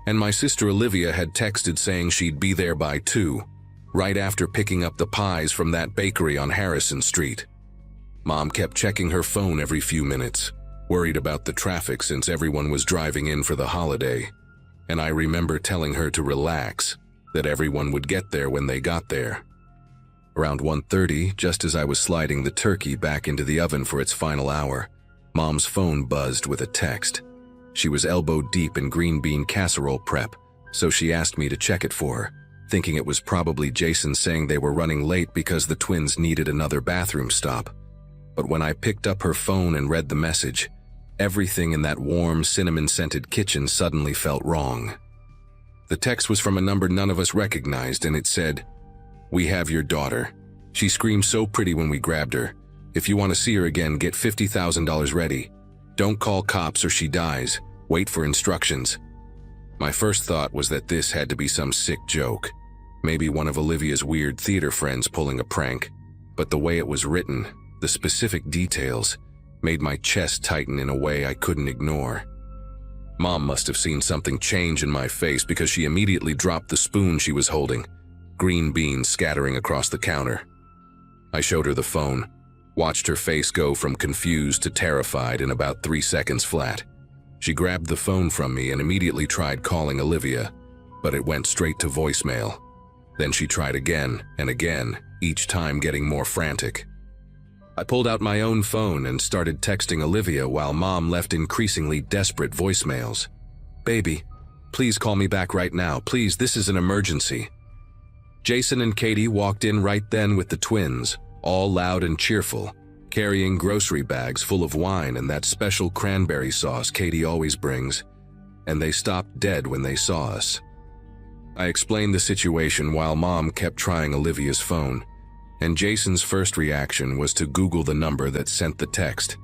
and my sister Olivia had texted saying she'd be there by 2, right after picking up the pies from that bakery on Harrison Street. Mom kept checking her phone every few minutes, worried about the traffic since everyone was driving in for the holiday, and I remember telling her to relax, that everyone would get there when they got there. Around 1:30, just as I was sliding the turkey back into the oven for its final hour, Mom's phone buzzed with a text. She was elbow deep in green bean casserole prep, so she asked me to check it for her, thinking it was probably Jason saying they were running late because the twins needed another bathroom stop. But when I picked up her phone and read the message, everything in that warm, cinnamon-scented kitchen suddenly felt wrong. The text was from a number none of us recognized, and it said, "We have your daughter. She screamed so pretty when we grabbed her. If you want to see her again, get $50,000 ready. Don't call cops or she dies. Wait for instructions." My first thought was that this had to be some sick joke. Maybe one of Olivia's weird theater friends pulling a prank. But the way it was written, the specific details, made my chest tighten in a way I couldn't ignore. Mom must have seen something change in my face because she immediately dropped the spoon she was holding, green beans scattering across the counter. I showed her the phone, watched her face go from confused to terrified in about 3 seconds flat. She grabbed the phone from me and immediately tried calling Olivia, but it went straight to voicemail. Then she tried again and again, each time getting more frantic. I pulled out my own phone and started texting Olivia while Mom left increasingly desperate voicemails. "Baby, please call me back right now. Please, this is an emergency." Jason and Katie walked in right then with the twins, all loud and cheerful, carrying grocery bags full of wine and that special cranberry sauce Katie always brings, and they stopped dead when they saw us. I explained the situation while Mom kept trying Olivia's phone, and Jason's first reaction was to Google the number that sent the text.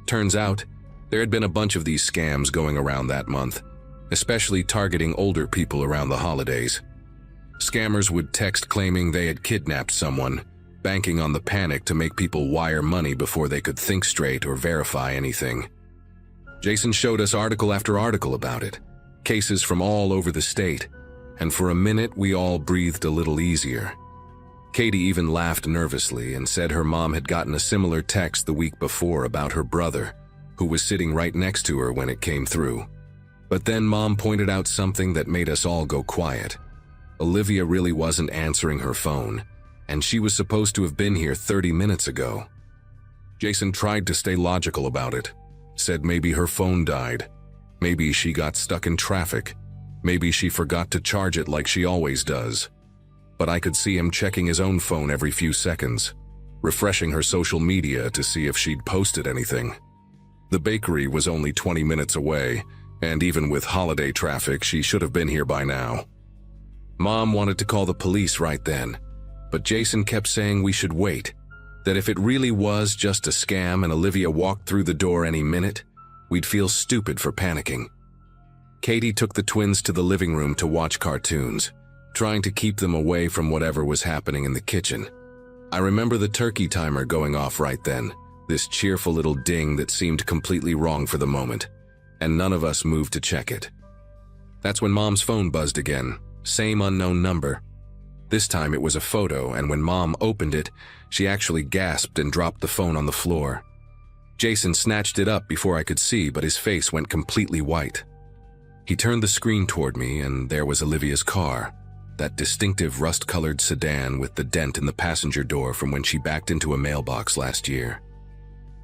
Turns out, there had been a bunch of these scams going around that month, especially targeting older people around the holidays. Scammers would text claiming they had kidnapped someone, banking on the panic to make people wire money before they could think straight or verify anything. Jason showed us article after article about it, cases from all over the state, and for a minute we all breathed a little easier. Katie even laughed nervously and said her mom had gotten a similar text the week before about her brother, who was sitting right next to her when it came through. But then Mom pointed out something that made us all go quiet. Olivia really wasn't answering her phone, and she was supposed to have been here 30 minutes ago. Jason tried to stay logical about it, said maybe her phone died, maybe she got stuck in traffic, maybe she forgot to charge it like she always does. But I could see him checking his own phone every few seconds, refreshing her social media to see if she'd posted anything. The bakery was only 20 minutes away, and even with holiday traffic, she should have been here by now. Mom wanted to call the police right then, but Jason kept saying we should wait, that if it really was just a scam and Olivia walked through the door any minute, we'd feel stupid for panicking. Katie took the twins to the living room to watch cartoons, trying to keep them away from whatever was happening in the kitchen. I remember the turkey timer going off right then, this cheerful little ding that seemed completely wrong for the moment, and none of us moved to check it. That's when Mom's phone buzzed again, same unknown number. This time it was a photo, and when Mom opened it, she actually gasped and dropped the phone on the floor. Jason snatched it up before I could see, but his face went completely white. He turned the screen toward me, and there was Olivia's car, that distinctive rust-colored sedan with the dent in the passenger door from when she backed into a mailbox last year.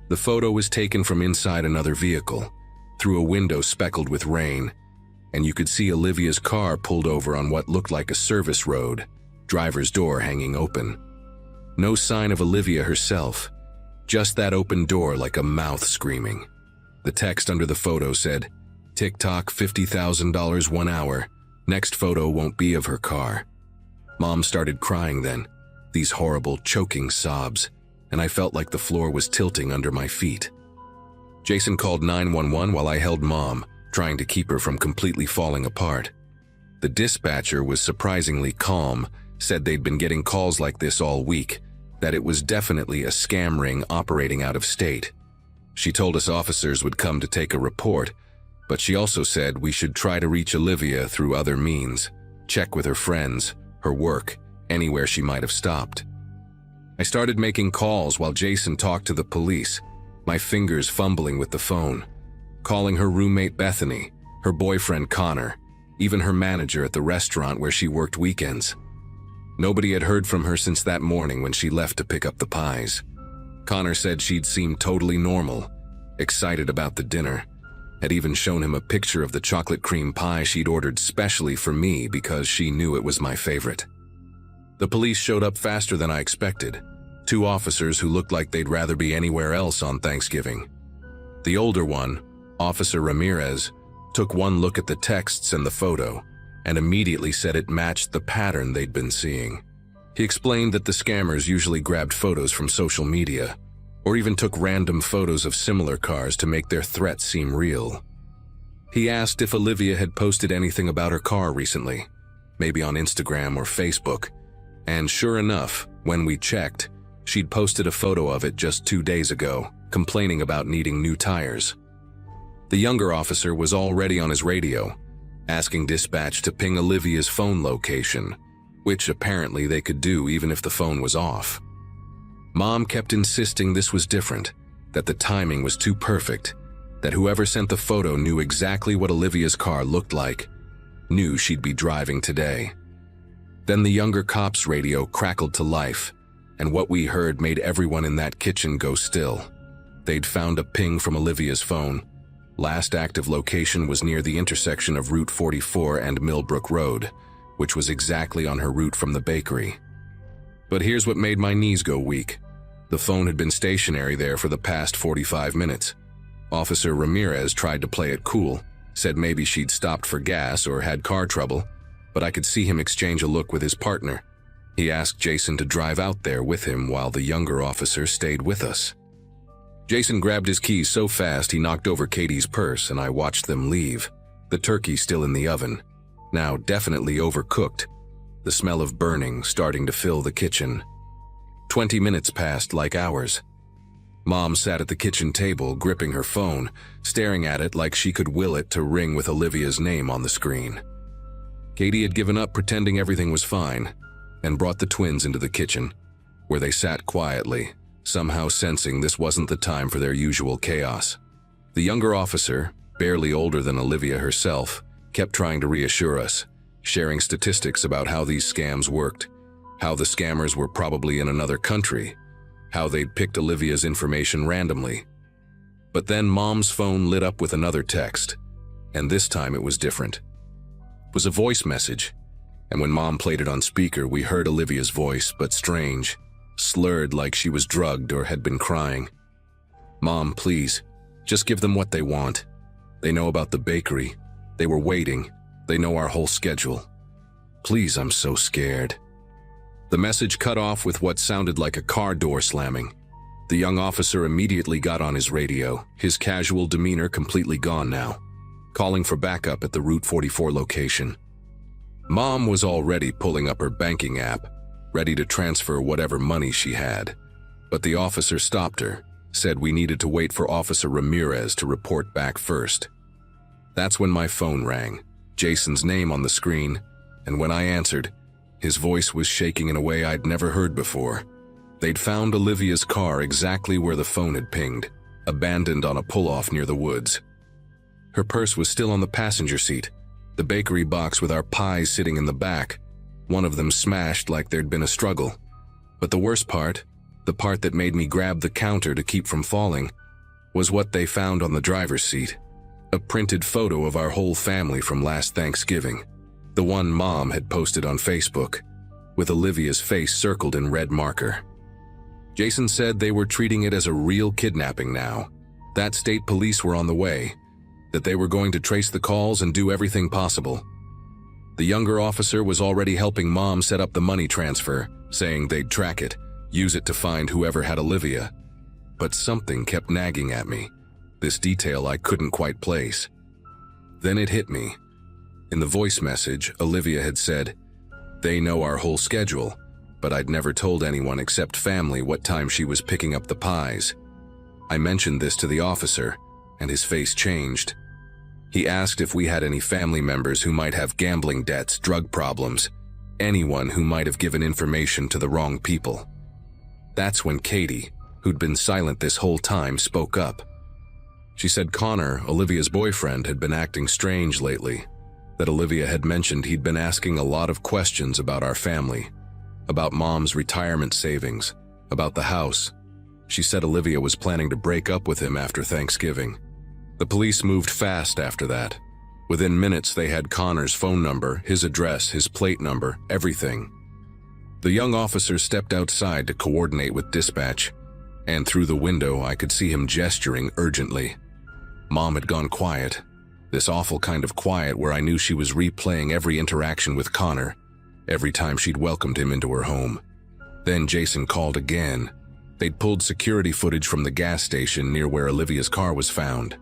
The photo was taken from inside another vehicle, through a window speckled with rain, and you could see Olivia's car pulled over on what looked like a service road, driver's door hanging open. No sign of Olivia herself, just that open door like a mouth screaming. The text under the photo said, "TikTok $50,000 1 hour. Next photo won't be of her car." Mom started crying then, these horrible choking sobs, and I felt like the floor was tilting under my feet. Jason called 911 while I held Mom, trying to keep her from completely falling apart. The dispatcher was surprisingly calm, said they'd been getting calls like this all week, that it was definitely a scam ring operating out of state. She told us officers would come to take a report, but she also said we should try to reach Olivia through other means, check with her friends, her work, anywhere she might have stopped. I started making calls while Jason talked to the police, my fingers fumbling with the phone, calling her roommate Bethany, her boyfriend Connor, even her manager at the restaurant where she worked weekends. Nobody had heard from her since that morning when she left to pick up the pies. Connor said she'd seemed totally normal, excited about the dinner, had even shown him a picture of the chocolate cream pie she'd ordered specially for me because she knew it was my favorite. The police showed up faster than I expected, 2 officers who looked like they'd rather be anywhere else on Thanksgiving. The older one, Officer Ramirez, took one look at the texts and the photo, and immediately said it matched the pattern they'd been seeing. He explained that the scammers usually grabbed photos from social media, or even took random photos of similar cars to make their threats seem real. He asked if Olivia had posted anything about her car recently, maybe on Instagram or Facebook, and sure enough, when we checked, she'd posted a photo of it just 2 days ago, complaining about needing new tires. The younger officer was already on his radio, asking dispatch to ping Olivia's phone location, which apparently they could do even if the phone was off. Mom kept insisting this was different, that the timing was too perfect, that whoever sent the photo knew exactly what Olivia's car looked like, knew she'd be driving today. Then the younger cop's radio crackled to life, and what we heard made everyone in that kitchen go still. They'd found a ping from Olivia's phone. Last active location was near the intersection of Route 44 and Millbrook Road, which was exactly on her route from the bakery. But here's what made my knees go weak. The phone had been stationary there for the past 45 minutes. Officer Ramirez tried to play it cool, said maybe she'd stopped for gas or had car trouble, but I could see him exchange a look with his partner. He asked Jason to drive out there with him while the younger officer stayed with us. Jason grabbed his keys so fast he knocked over Katie's purse, and I watched them leave, the turkey still in the oven, now definitely overcooked, the smell of burning starting to fill the kitchen. 20 minutes passed like hours. Mom sat at the kitchen table, gripping her phone, staring at it like she could will it to ring with Olivia's name on the screen. Katie had given up pretending everything was fine, and brought the twins into the kitchen, where they sat quietly, somehow sensing this wasn't the time for their usual chaos. The younger officer, barely older than Olivia herself, kept trying to reassure us, sharing statistics about how these scams worked, how the scammers were probably in another country, how they'd picked Olivia's information randomly. But then Mom's phone lit up with another text, and this time it was different. It was a voice message, and when Mom played it on speaker, we heard Olivia's voice, but strange, slurred like she was drugged or had been crying. "Mom, please, just give them what they want. They know about the bakery. They were waiting. They know our whole schedule. Please, I'm so scared." The message cut off with what sounded like a car door slamming. The young officer immediately got on his radio, his casual demeanor completely gone now, calling for backup at the Route 44 location. Mom was already pulling up her banking app, ready to transfer whatever money she had. But the officer stopped her, said we needed to wait for Officer Ramirez to report back first. That's when my phone rang, Jason's name on the screen, and when I answered, his voice was shaking in a way I'd never heard before. They'd found Olivia's car exactly where the phone had pinged, abandoned on a pull-off near the woods. Her purse was still on the passenger seat, the bakery box with our pies sitting in the back, one of them smashed like there'd been a struggle. But the worst part, the part that made me grab the counter to keep from falling, was what they found on the driver's seat. A printed photo of our whole family from last Thanksgiving, the one Mom had posted on Facebook, with Olivia's face circled in red marker. Jason said they were treating it as a real kidnapping now, that state police were on the way, that they were going to trace the calls and do everything possible. The younger officer was already helping Mom set up the money transfer, saying they'd track it, use it to find whoever had Olivia. But something kept nagging at me, this detail I couldn't quite place. Then it hit me. In the voice message, Olivia had said, "They know our whole schedule, but I'd never told anyone except family what time she was picking up the pies." I mentioned this to the officer, and his face changed. He asked if we had any family members who might have gambling debts, drug problems, anyone who might have given information to the wrong people. That's when Katie, who'd been silent this whole time, spoke up. She said Connor, Olivia's boyfriend, had been acting strange lately, that Olivia had mentioned he'd been asking a lot of questions about our family, about Mom's retirement savings, about the house. She said Olivia was planning to break up with him after Thanksgiving. The police moved fast after that. Within minutes, they had Connor's phone number, his address, his plate number, everything. The young officer stepped outside to coordinate with dispatch, and through the window I could see him gesturing urgently. Mom had gone quiet, this awful kind of quiet where I knew she was replaying every interaction with Connor, every time she'd welcomed him into her home. Then Jason called again. They'd pulled security footage from the gas station near where Olivia's car was found.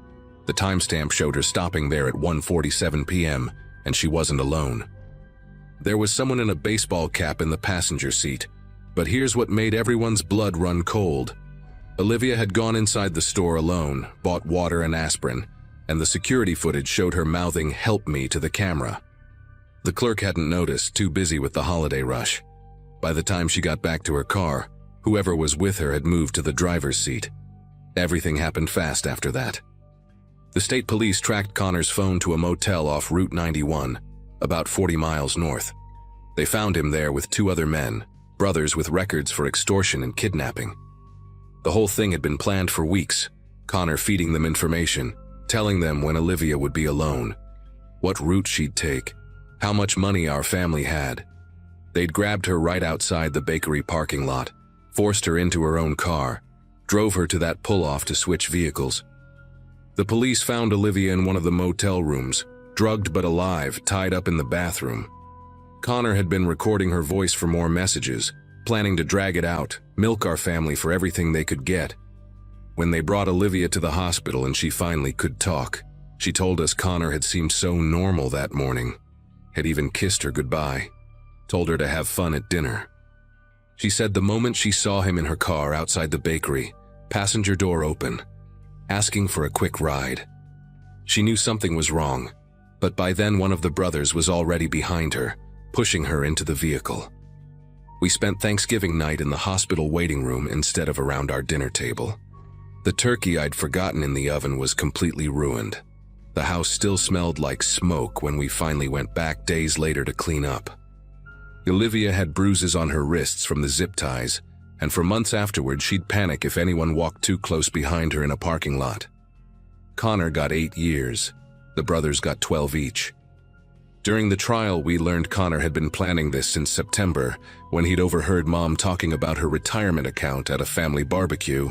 The timestamp showed her stopping there at 1:47 p.m., and she wasn't alone. There was someone in a baseball cap in the passenger seat, but here's what made everyone's blood run cold. Olivia had gone inside the store alone, bought water and aspirin, and the security footage showed her mouthing "help me" to the camera. The clerk hadn't noticed, too busy with the holiday rush. By the time she got back to her car, whoever was with her had moved to the driver's seat. Everything happened fast after that. The state police tracked Connor's phone to a motel off Route 91, about 40 miles north. They found him there with 2 other men, brothers with records for extortion and kidnapping. The whole thing had been planned for weeks, Connor feeding them information, telling them when Olivia would be alone, what route she'd take, how much money our family had. They'd grabbed her right outside the bakery parking lot, forced her into her own car, drove her to that pull-off to switch vehicles. The police found Olivia in one of the motel rooms, drugged but alive, tied up in the bathroom. Connor had been recording her voice for more messages, planning to drag it out, milk our family for everything they could get. When they brought Olivia to the hospital and she finally could talk, she told us Connor had seemed so normal that morning, had even kissed her goodbye, told her to have fun at dinner. She said the moment she saw him in her car outside the bakery, passenger door open, asking for a quick ride. She knew something was wrong, but by then one of the brothers was already behind her, pushing her into the vehicle. We spent Thanksgiving night in the hospital waiting room instead of around our dinner table. The turkey I'd forgotten in the oven was completely ruined. The house still smelled like smoke when we finally went back days later to clean up. Olivia had bruises on her wrists from the zip ties, and for months afterward she'd panic if anyone walked too close behind her in a parking lot. Connor got 8 years. The brothers got 12 each. During the trial, we learned Connor had been planning this since September, when he'd overheard Mom talking about her retirement account at a family barbecue.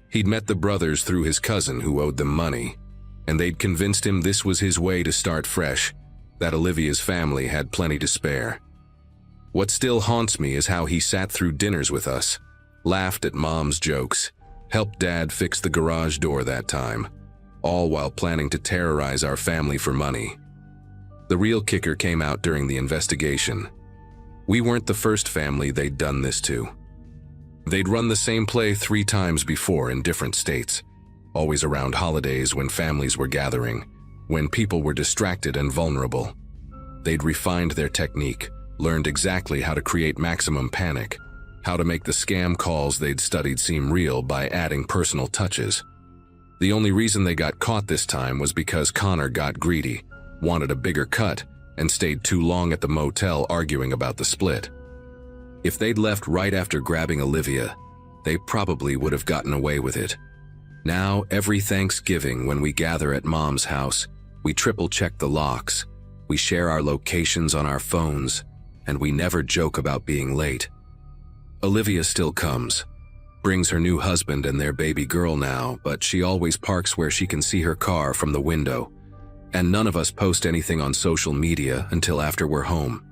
He'd met the brothers through his cousin who owed them money, and they'd convinced him this was his way to start fresh, that Olivia's family had plenty to spare. What still haunts me is how he sat through dinners with us, laughed at Mom's jokes, helped Dad fix the garage door that time, all while planning to terrorize our family for money. The real kicker came out during the investigation. We weren't the first family they'd done this to. They'd run the same play 3 times before in different states, always around holidays when families were gathering, when people were distracted and vulnerable. They'd refined their technique, learned exactly how to create maximum panic, how to make the scam calls they'd studied seem real by adding personal touches. The only reason they got caught this time was because Connor got greedy, wanted a bigger cut, and stayed too long at the motel arguing about the split. If they'd left right after grabbing Olivia, they probably would have gotten away with it. Now, every Thanksgiving when we gather at Mom's house, we triple-check the locks, we share our locations on our phones, and we never joke about being late. Olivia still comes, brings her new husband and their baby girl now, but she always parks where she can see her car from the window, and none of us post anything on social media until after we're home.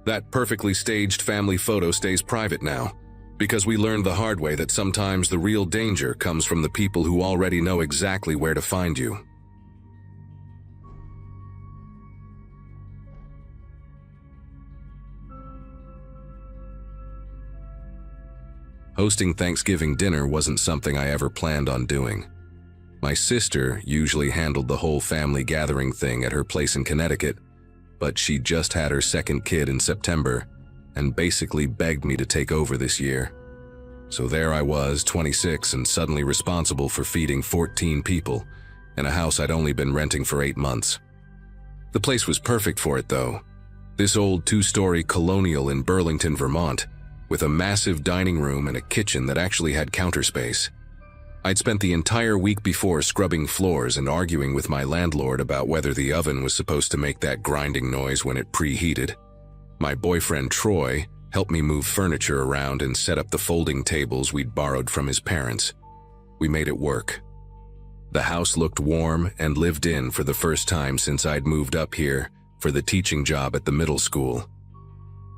That perfectly staged family photo stays private now, because we learned the hard way that sometimes the real danger comes from the people who already know exactly where to find you. Hosting Thanksgiving dinner wasn't something I ever planned on doing. My sister usually handled the whole family gathering thing at her place in Connecticut, but she just had her second kid in September and basically begged me to take over this year. So there I was, 26, and suddenly responsible for feeding 14 people in a house I'd only been renting for 8 months. The place was perfect for it, though. This old 2-story colonial in Burlington, Vermont, with a massive dining room and a kitchen that actually had counter space. I'd spent the entire week before scrubbing floors and arguing with my landlord about whether the oven was supposed to make that grinding noise when it preheated. My boyfriend Troy helped me move furniture around and set up the folding tables we'd borrowed from his parents. We made it work. The house looked warm and lived in for the first time since I'd moved up here for the teaching job at the middle school.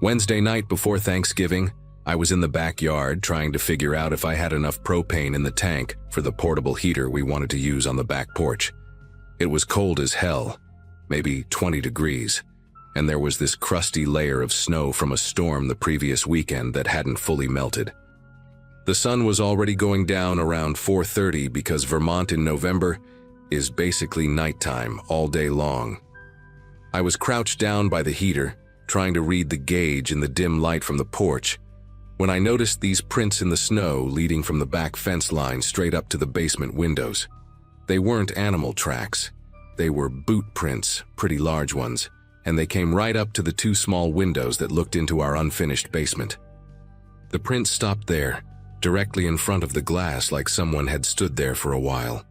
Wednesday night before Thanksgiving, I was in the backyard trying to figure out if I had enough propane in the tank for the portable heater we wanted to use on the back porch. It was cold as hell, maybe 20 degrees, and there was this crusty layer of snow from a storm the previous weekend that hadn't fully melted. The sun was already going down around 4:30 because Vermont in November is basically nighttime all day long. I was crouched down by the heater, trying to read the gauge in the dim light from the porch, when I noticed these prints in the snow leading from the back fence line straight up to the basement windows. They weren't animal tracks. They were boot prints, pretty large ones, and they came right up to the two small windows that looked into our unfinished basement. The prints stopped there, directly in front of the glass, like someone had stood there for a while.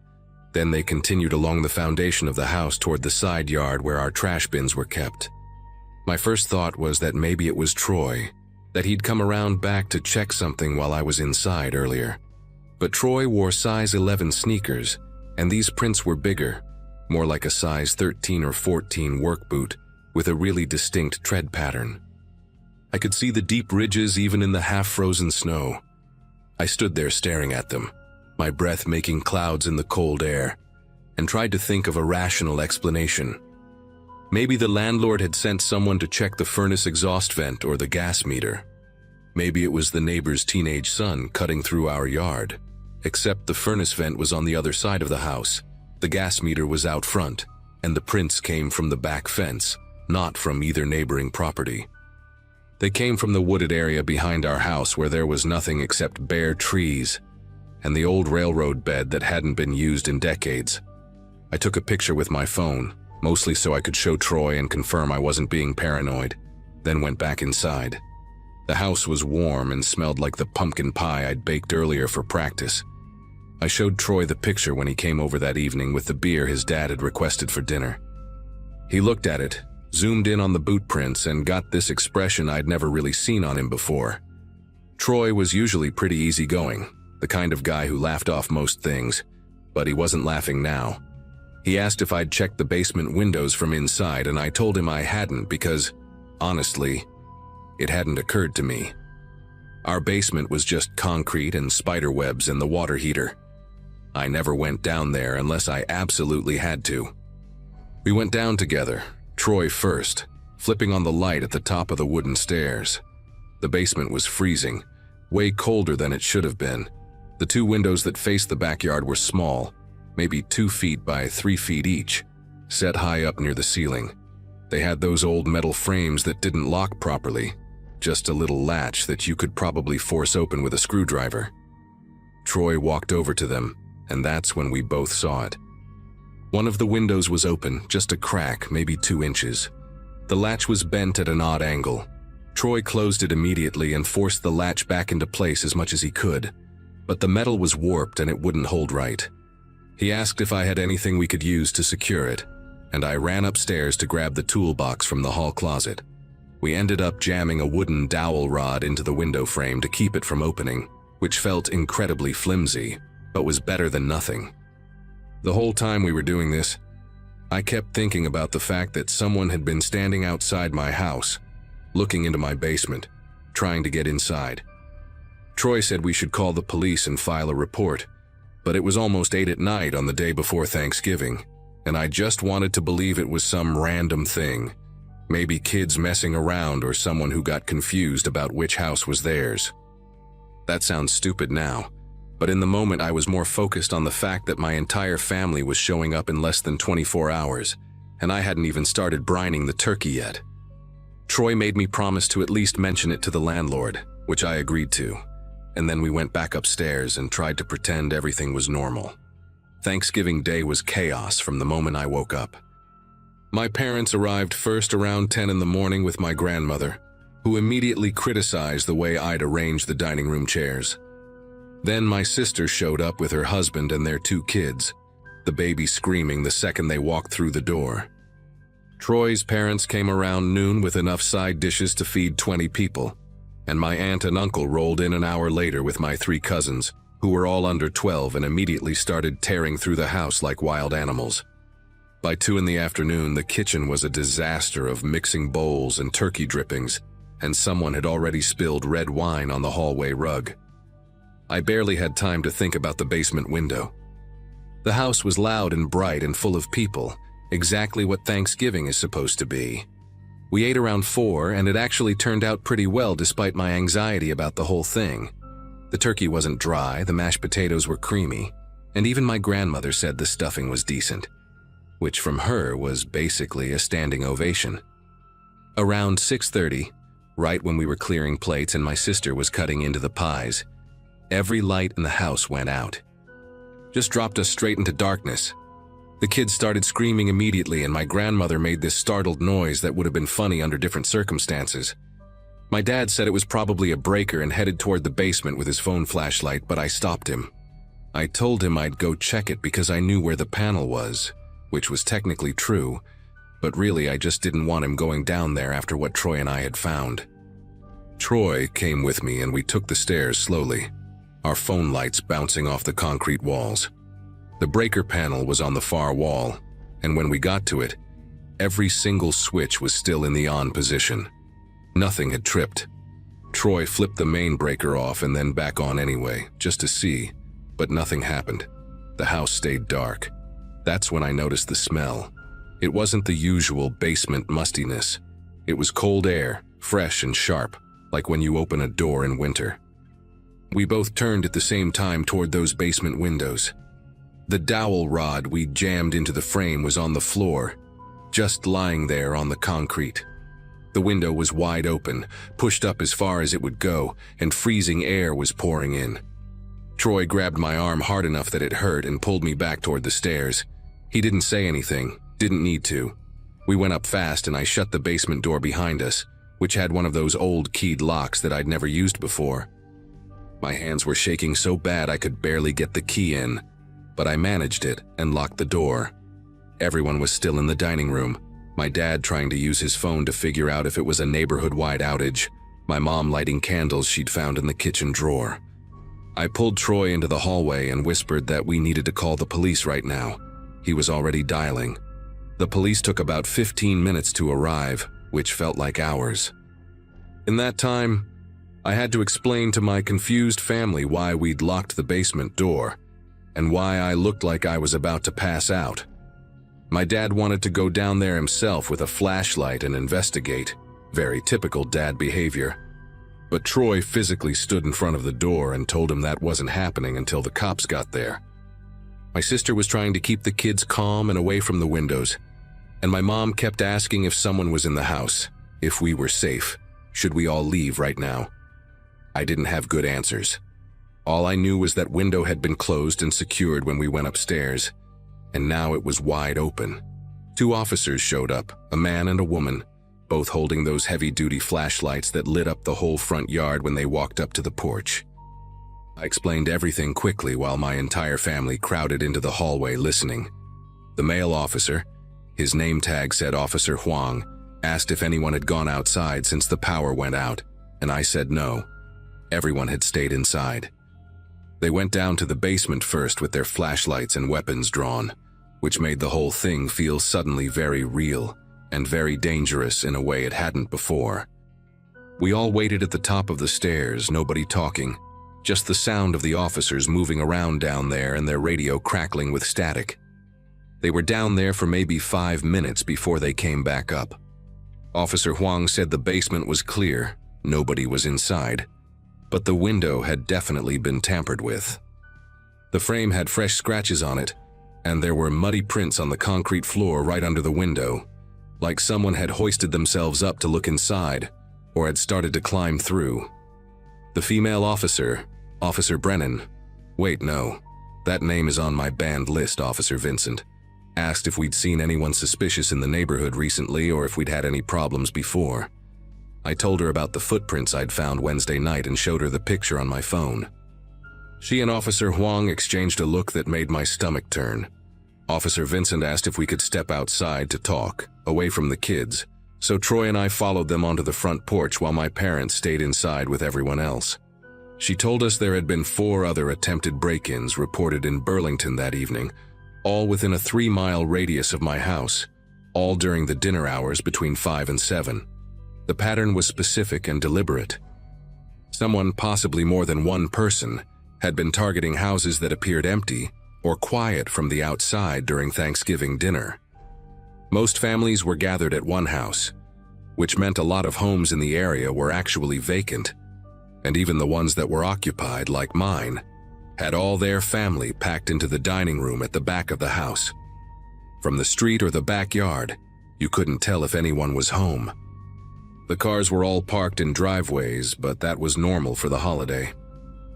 Then they continued along the foundation of the house toward the side yard where our trash bins were kept. My first thought was that maybe it was Troy, that he'd come around back to check something while I was inside earlier. But Troy wore size 11 sneakers, and these prints were bigger, more like a size 13 or 14 work boot, with a really distinct tread pattern. I could see the deep ridges even in the half-frozen snow. I stood there staring at them, my breath making clouds in the cold air, and tried to think of a rational explanation. Maybe the landlord had sent someone to check the furnace exhaust vent or the gas meter. Maybe it was the neighbor's teenage son cutting through our yard, except the furnace vent was on the other side of the house, the gas meter was out front, and the prints came from the back fence, not from either neighboring property. They came from the wooded area behind our house where there was nothing except bare trees and the old railroad bed that hadn't been used in decades. I took a picture with my phone, mostly so I could show Troy and confirm I wasn't being paranoid, then went back inside. The house was warm and smelled like the pumpkin pie I'd baked earlier for practice. I showed Troy the picture when he came over that evening with the beer his dad had requested for dinner. He looked at it, zoomed in on the boot prints, and got this expression I'd never really seen on him before. Troy was usually pretty easygoing, the kind of guy who laughed off most things, but he wasn't laughing now. He asked if I'd checked the basement windows from inside, and I told him I hadn't because, honestly, it hadn't occurred to me. Our basement was just concrete and spider webs in the water heater. I never went down there unless I absolutely had to. We went down together, Troy first, flipping on the light at the top of the wooden stairs. The basement was freezing, way colder than it should have been. The two windows that faced the backyard were small, maybe 2 feet by 3 feet each, set high up near the ceiling. They had those old metal frames that didn't lock properly, just a little latch that you could probably force open with a screwdriver. Troy walked over to them, and that's when we both saw it. One of the windows was open, just a crack, maybe 2 inches. The latch was bent at an odd angle. Troy closed it immediately and forced the latch back into place as much as he could, but the metal was warped and it wouldn't hold right. He asked if I had anything we could use to secure it, and I ran upstairs to grab the toolbox from the hall closet. We ended up jamming a wooden dowel rod into the window frame to keep it from opening, which felt incredibly flimsy, but was better than nothing. The whole time we were doing this, I kept thinking about the fact that someone had been standing outside my house, looking into my basement, trying to get inside. Troy said we should call the police and file a report, but it was almost 8 at night on the day before Thanksgiving, and I just wanted to believe it was some random thing, maybe kids messing around or someone who got confused about which house was theirs. That sounds stupid now, but in the moment I was more focused on the fact that my entire family was showing up in less than 24 hours, and I hadn't even started brining the turkey yet. Troy made me promise to at least mention it to the landlord, which I agreed to, and then we went back upstairs and tried to pretend everything was normal. Thanksgiving Day was chaos from the moment I woke up. My parents arrived first around 10 in the morning with my grandmother, who immediately criticized the way I'd arranged the dining room chairs. Then my sister showed up with her husband and their 2 kids, the baby screaming the second they walked through the door. Troy's parents came around noon with enough side dishes to feed 20 people, and my aunt and uncle rolled in an hour later with my 3 cousins, who were all under 12 and immediately started tearing through the house like wild animals. By 2 in the afternoon, the kitchen was a disaster of mixing bowls and turkey drippings, and someone had already spilled red wine on the hallway rug. I barely had time to think about the basement window. The house was loud and bright and full of people, exactly what Thanksgiving is supposed to be. We ate around 4, and it actually turned out pretty well despite my anxiety about the whole thing. The turkey wasn't dry, the mashed potatoes were creamy, and even my grandmother said the stuffing was decent, which from her was basically a standing ovation. Around 6:30, right when we were clearing plates and my sister was cutting into the pies, every light in the house went out. Just dropped us straight into darkness. The kids started screaming immediately, and my grandmother made this startled noise that would have been funny under different circumstances. My dad said it was probably a breaker and headed toward the basement with his phone flashlight, but I stopped him. I told him I'd go check it because I knew where the panel was, which was technically true, but really I just didn't want him going down there after what Troy and I had found. Troy came with me and we took the stairs slowly, our phone lights bouncing off the concrete walls. The breaker panel was on the far wall, and when we got to it, every single switch was still in the on position. Nothing had tripped. Troy flipped the main breaker off and then back on anyway, just to see, but nothing happened. The house stayed dark. That's when I noticed the smell. It wasn't the usual basement mustiness. It was cold air, fresh and sharp, like when you open a door in winter. We both turned at the same time toward those basement windows. The dowel rod we'd jammed into the frame was on the floor, just lying there on the concrete. The window was wide open, pushed up as far as it would go, and freezing air was pouring in. Troy grabbed my arm hard enough that it hurt and pulled me back toward the stairs. He didn't say anything, didn't need to. We went up fast and I shut the basement door behind us, which had one of those old keyed locks that I'd never used before. My hands were shaking so bad I could barely get the key in, but I managed it and locked the door. Everyone was still in the dining room, my dad trying to use his phone to figure out if it was a neighborhood-wide outage, my mom lighting candles she'd found in the kitchen drawer. I pulled Troy into the hallway and whispered that we needed to call the police right now. He was already dialing. The police took about 15 minutes to arrive, which felt like hours. In that time, I had to explain to my confused family why we'd locked the basement door, and why I looked like I was about to pass out. My dad wanted to go down there himself with a flashlight and investigate, very typical dad behavior. But Troy physically stood in front of the door and told him that wasn't happening until the cops got there. My sister was trying to keep the kids calm and away from the windows, and my mom kept asking if someone was in the house, if we were safe, should we all leave right now. I didn't have good answers. All I knew was that window had been closed and secured when we went upstairs, and now it was wide open. 2 officers showed up, a man and a woman, both holding those heavy-duty flashlights that lit up the whole front yard when they walked up to the porch. I explained everything quickly while my entire family crowded into the hallway listening. The male officer, his name tag said Officer Huang, asked if anyone had gone outside since the power went out, and I said no. Everyone had stayed inside. They went down to the basement first with their flashlights and weapons drawn, which made the whole thing feel suddenly very real and very dangerous in a way it hadn't before. We all waited at the top of the stairs, nobody talking, just the sound of the officers moving around down there and their radio crackling with static. They were down there for maybe 5 minutes before they came back up. Officer Huang said the basement was clear, nobody was inside, but the window had definitely been tampered with. The frame had fresh scratches on it, and there were muddy prints on the concrete floor right under the window, like someone had hoisted themselves up to look inside, or had started to climb through. The female officer, Officer Brennan, wait, no, that name is on my banned list, Officer Vincent, asked if we'd seen anyone suspicious in the neighborhood recently or if we'd had any problems before. I told her about the footprints I'd found Wednesday night and showed her the picture on my phone. She and Officer Huang exchanged a look that made my stomach turn. Officer Vincent asked if we could step outside to talk, away from the kids, so Troy and I followed them onto the front porch while my parents stayed inside with everyone else. She told us there had been 4 other attempted break-ins reported in Burlington that evening, all within a 3-mile radius of my house, all during the dinner hours between 5 and 7. The pattern was specific and deliberate. Someone, possibly more than one person, had been targeting houses that appeared empty or quiet from the outside during Thanksgiving dinner. Most families were gathered at one house, which meant a lot of homes in the area were actually vacant. and even the ones that were occupied, like mine, had all their family packed into the dining room at the back of the house. From the street or the backyard, you couldn't tell if anyone was home. The cars were all parked in driveways, but that was normal for the holiday.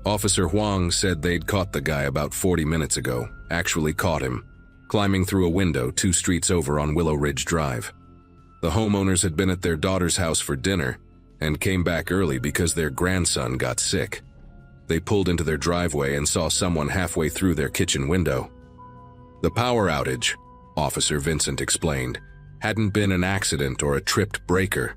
Officer Huang said they'd caught the guy about 40 minutes ago, actually caught him, climbing through a window 2 streets over on Willow Ridge Drive. The homeowners had been at their daughter's house for dinner and came back early because their grandson got sick. They pulled into their driveway and saw someone halfway through their kitchen window. The power outage, Officer Vincent explained, hadn't been an accident or a tripped breaker.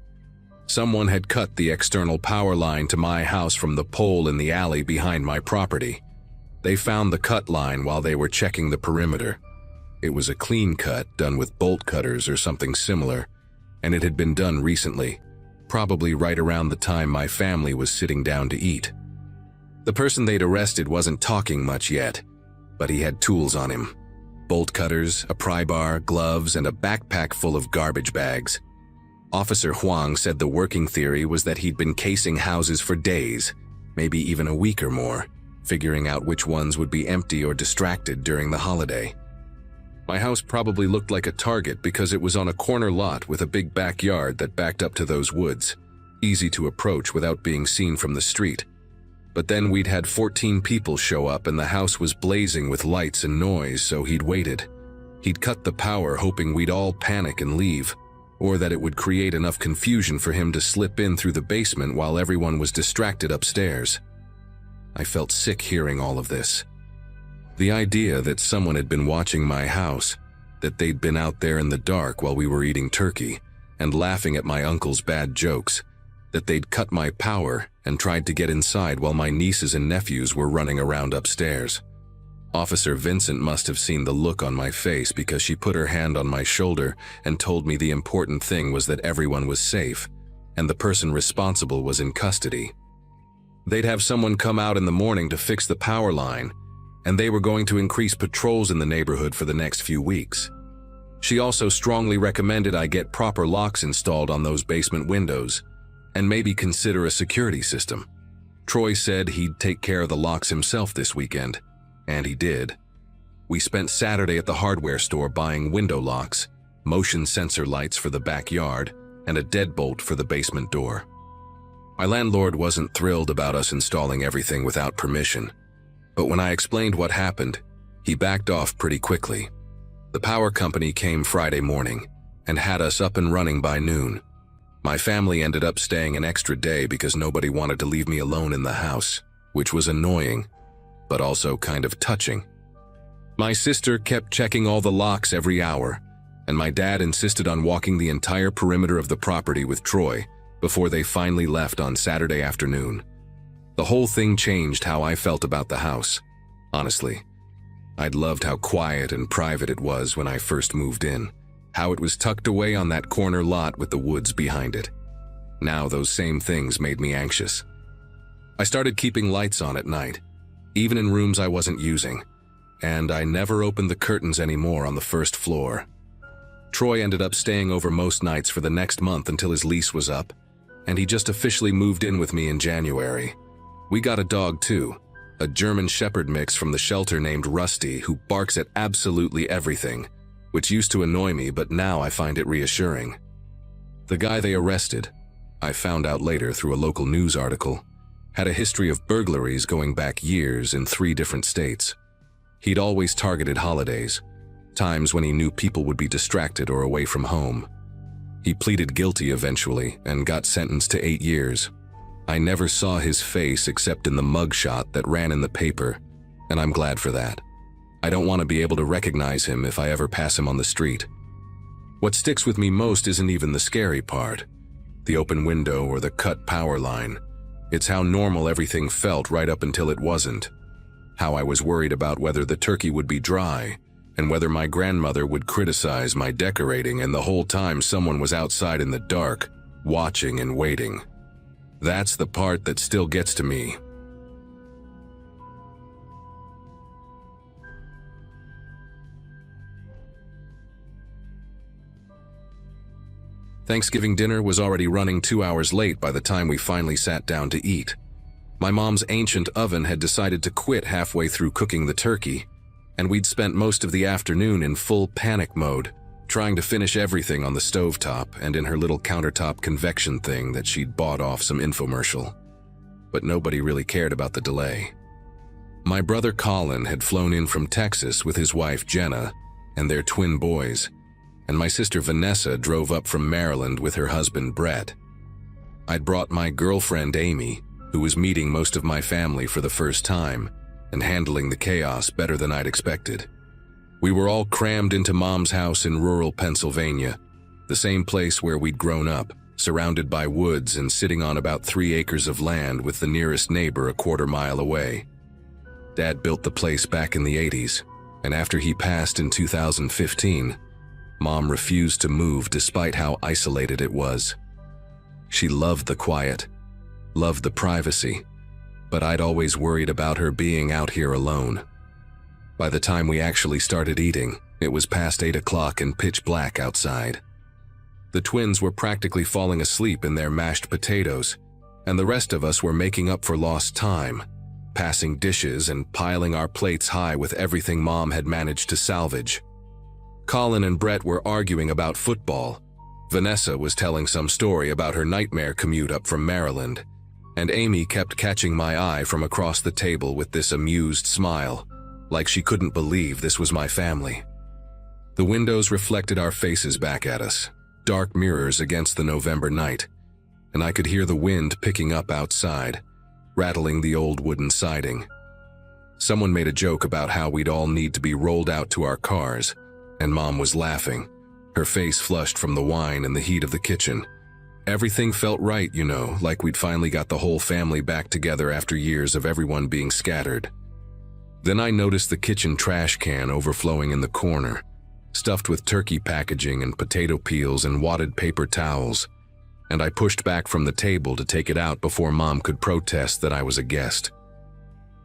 Someone had cut the external power line to my house from the pole in the alley behind my property. They found the cut line while they were checking the perimeter. It was a clean cut done with bolt cutters or something similar, and it had been done recently, probably right around the time my family was sitting down to eat. The person they'd arrested wasn't talking much yet, but he had tools on him. Bolt cutters, a pry bar, gloves, and a backpack full of garbage bags. Officer Huang said the working theory was that he'd been casing houses for days, maybe even a week or more, figuring out which ones would be empty or distracted during the holiday. My house probably looked like a target because it was on a corner lot with a big backyard that backed up to those woods, easy to approach without being seen from the street. But then we'd had 14 people show up and the house was blazing with lights and noise, so he'd waited. He'd cut the power hoping we'd all panic and leave, or that it would create enough confusion for him to slip in through the basement while everyone was distracted upstairs. I felt sick hearing all of this. The idea that someone had been watching my house, that they'd been out there in the dark while we were eating turkey and laughing at my uncle's bad jokes, that they'd cut my power and tried to get inside while my nieces and nephews were running around upstairs. Officer Vincent must have seen the look on my face because she put her hand on my shoulder and told me the important thing was that everyone was safe and the person responsible was in custody. They'd have someone come out in the morning to fix the power line, and they were going to increase patrols in the neighborhood for the next few weeks. She also strongly recommended I get proper locks installed on those basement windows and maybe consider a security system. Troy said he'd take care of the locks himself this weekend, and he did. We spent Saturday at the hardware store buying window locks, motion sensor lights for the backyard, and a deadbolt for the basement door. My landlord wasn't thrilled about us installing everything without permission, but when I explained what happened, he backed off pretty quickly. The power company came Friday morning and had us up and running by noon. My family ended up staying an extra day because nobody wanted to leave me alone in the house, which was annoying, but also kind of touching. My sister kept checking all the locks every hour, and my dad insisted on walking the entire perimeter of the property with Troy before they finally left on Saturday afternoon. The whole thing changed how I felt about the house. Honestly, I'd loved how quiet and private it was when I first moved in, how it was tucked away on that corner lot with the woods behind it. Now those same things made me anxious. I started keeping lights on at night, even in rooms I wasn't using, and I never opened the curtains anymore on the first floor. Troy ended up staying over most nights for the next month until his lease was up, and he just officially moved in with me in January. We got a dog too, a German Shepherd mix from the shelter named Rusty, who barks at absolutely everything, which used to annoy me, but now I find it reassuring. The guy they arrested, I found out later through a local news article, had a history of burglaries going back years in 3 different states. He'd always targeted holidays, times when he knew people would be distracted or away from home. He pleaded guilty eventually and got sentenced to 8 years. I never saw his face except in the mugshot that ran in the paper, and I'm glad for that. I don't want to be able to recognize him if I ever pass him on the street. What sticks with me most isn't even the scary part, the open window or the cut power line. It's how normal everything felt right up until it wasn't. How I was worried about whether the turkey would be dry, and whether my grandmother would criticize my decorating, and the whole time someone was outside in the dark, watching and waiting. That's the part that still gets to me. Thanksgiving dinner was already running 2 hours late by the time we finally sat down to eat. My mom's ancient oven had decided to quit halfway through cooking the turkey, and we'd spent most of the afternoon in full panic mode, trying to finish everything on the stovetop and in her little countertop convection thing that she'd bought off some infomercial. But nobody really cared about the delay. My brother Colin had flown in from Texas with his wife Jenna and their twin boys, and my sister Vanessa drove up from Maryland with her husband Brett. I'd brought my girlfriend Amy, who was meeting most of my family for the first time and handling the chaos better than I'd expected. We were all crammed into Mom's house in rural Pennsylvania, the same place where we'd grown up, surrounded by woods and sitting on about 3 acres of land with the nearest neighbor a quarter-mile away. Dad built the place back in the 80s, and after he passed in 2015, Mom refused to move despite how isolated it was. She loved the quiet, loved the privacy, but I'd always worried about her being out here alone. By the time we actually started eating, it was past 8 o'clock and pitch black outside. The twins were practically falling asleep in their mashed potatoes, and the rest of us were making up for lost time, passing dishes and piling our plates high with everything Mom had managed to salvage. Colin and Brett were arguing about football. Vanessa was telling some story about her nightmare commute up from Maryland, and Amy kept catching my eye from across the table with this amused smile, like she couldn't believe this was my family. The windows reflected our faces back at us, dark mirrors against the November night, and I could hear the wind picking up outside, rattling the old wooden siding. Someone made a joke about how we'd all need to be rolled out to our cars, and Mom was laughing, her face flushed from the wine and the heat of the kitchen. Everything felt right, you know, like we'd finally got the whole family back together after years of everyone being scattered. Then I noticed the kitchen trash can overflowing in the corner, stuffed with turkey packaging and potato peels and wadded paper towels, and I pushed back from the table to take it out before Mom could protest that I was a guest.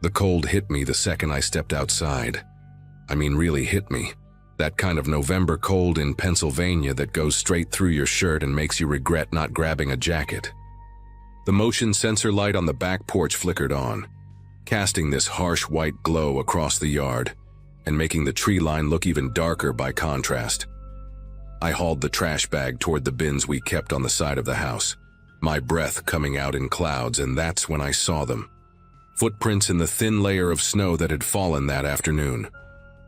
The cold hit me the second I stepped outside. I mean, really hit me. That kind of November cold in Pennsylvania that goes straight through your shirt and makes you regret not grabbing a jacket. The motion sensor light on the back porch flickered on, casting this harsh white glow across the yard and making the tree line look even darker by contrast. I hauled the trash bag toward the bins we kept on the side of the house, my breath coming out in clouds, and that's when I saw them. Footprints in the thin layer of snow that had fallen that afternoon,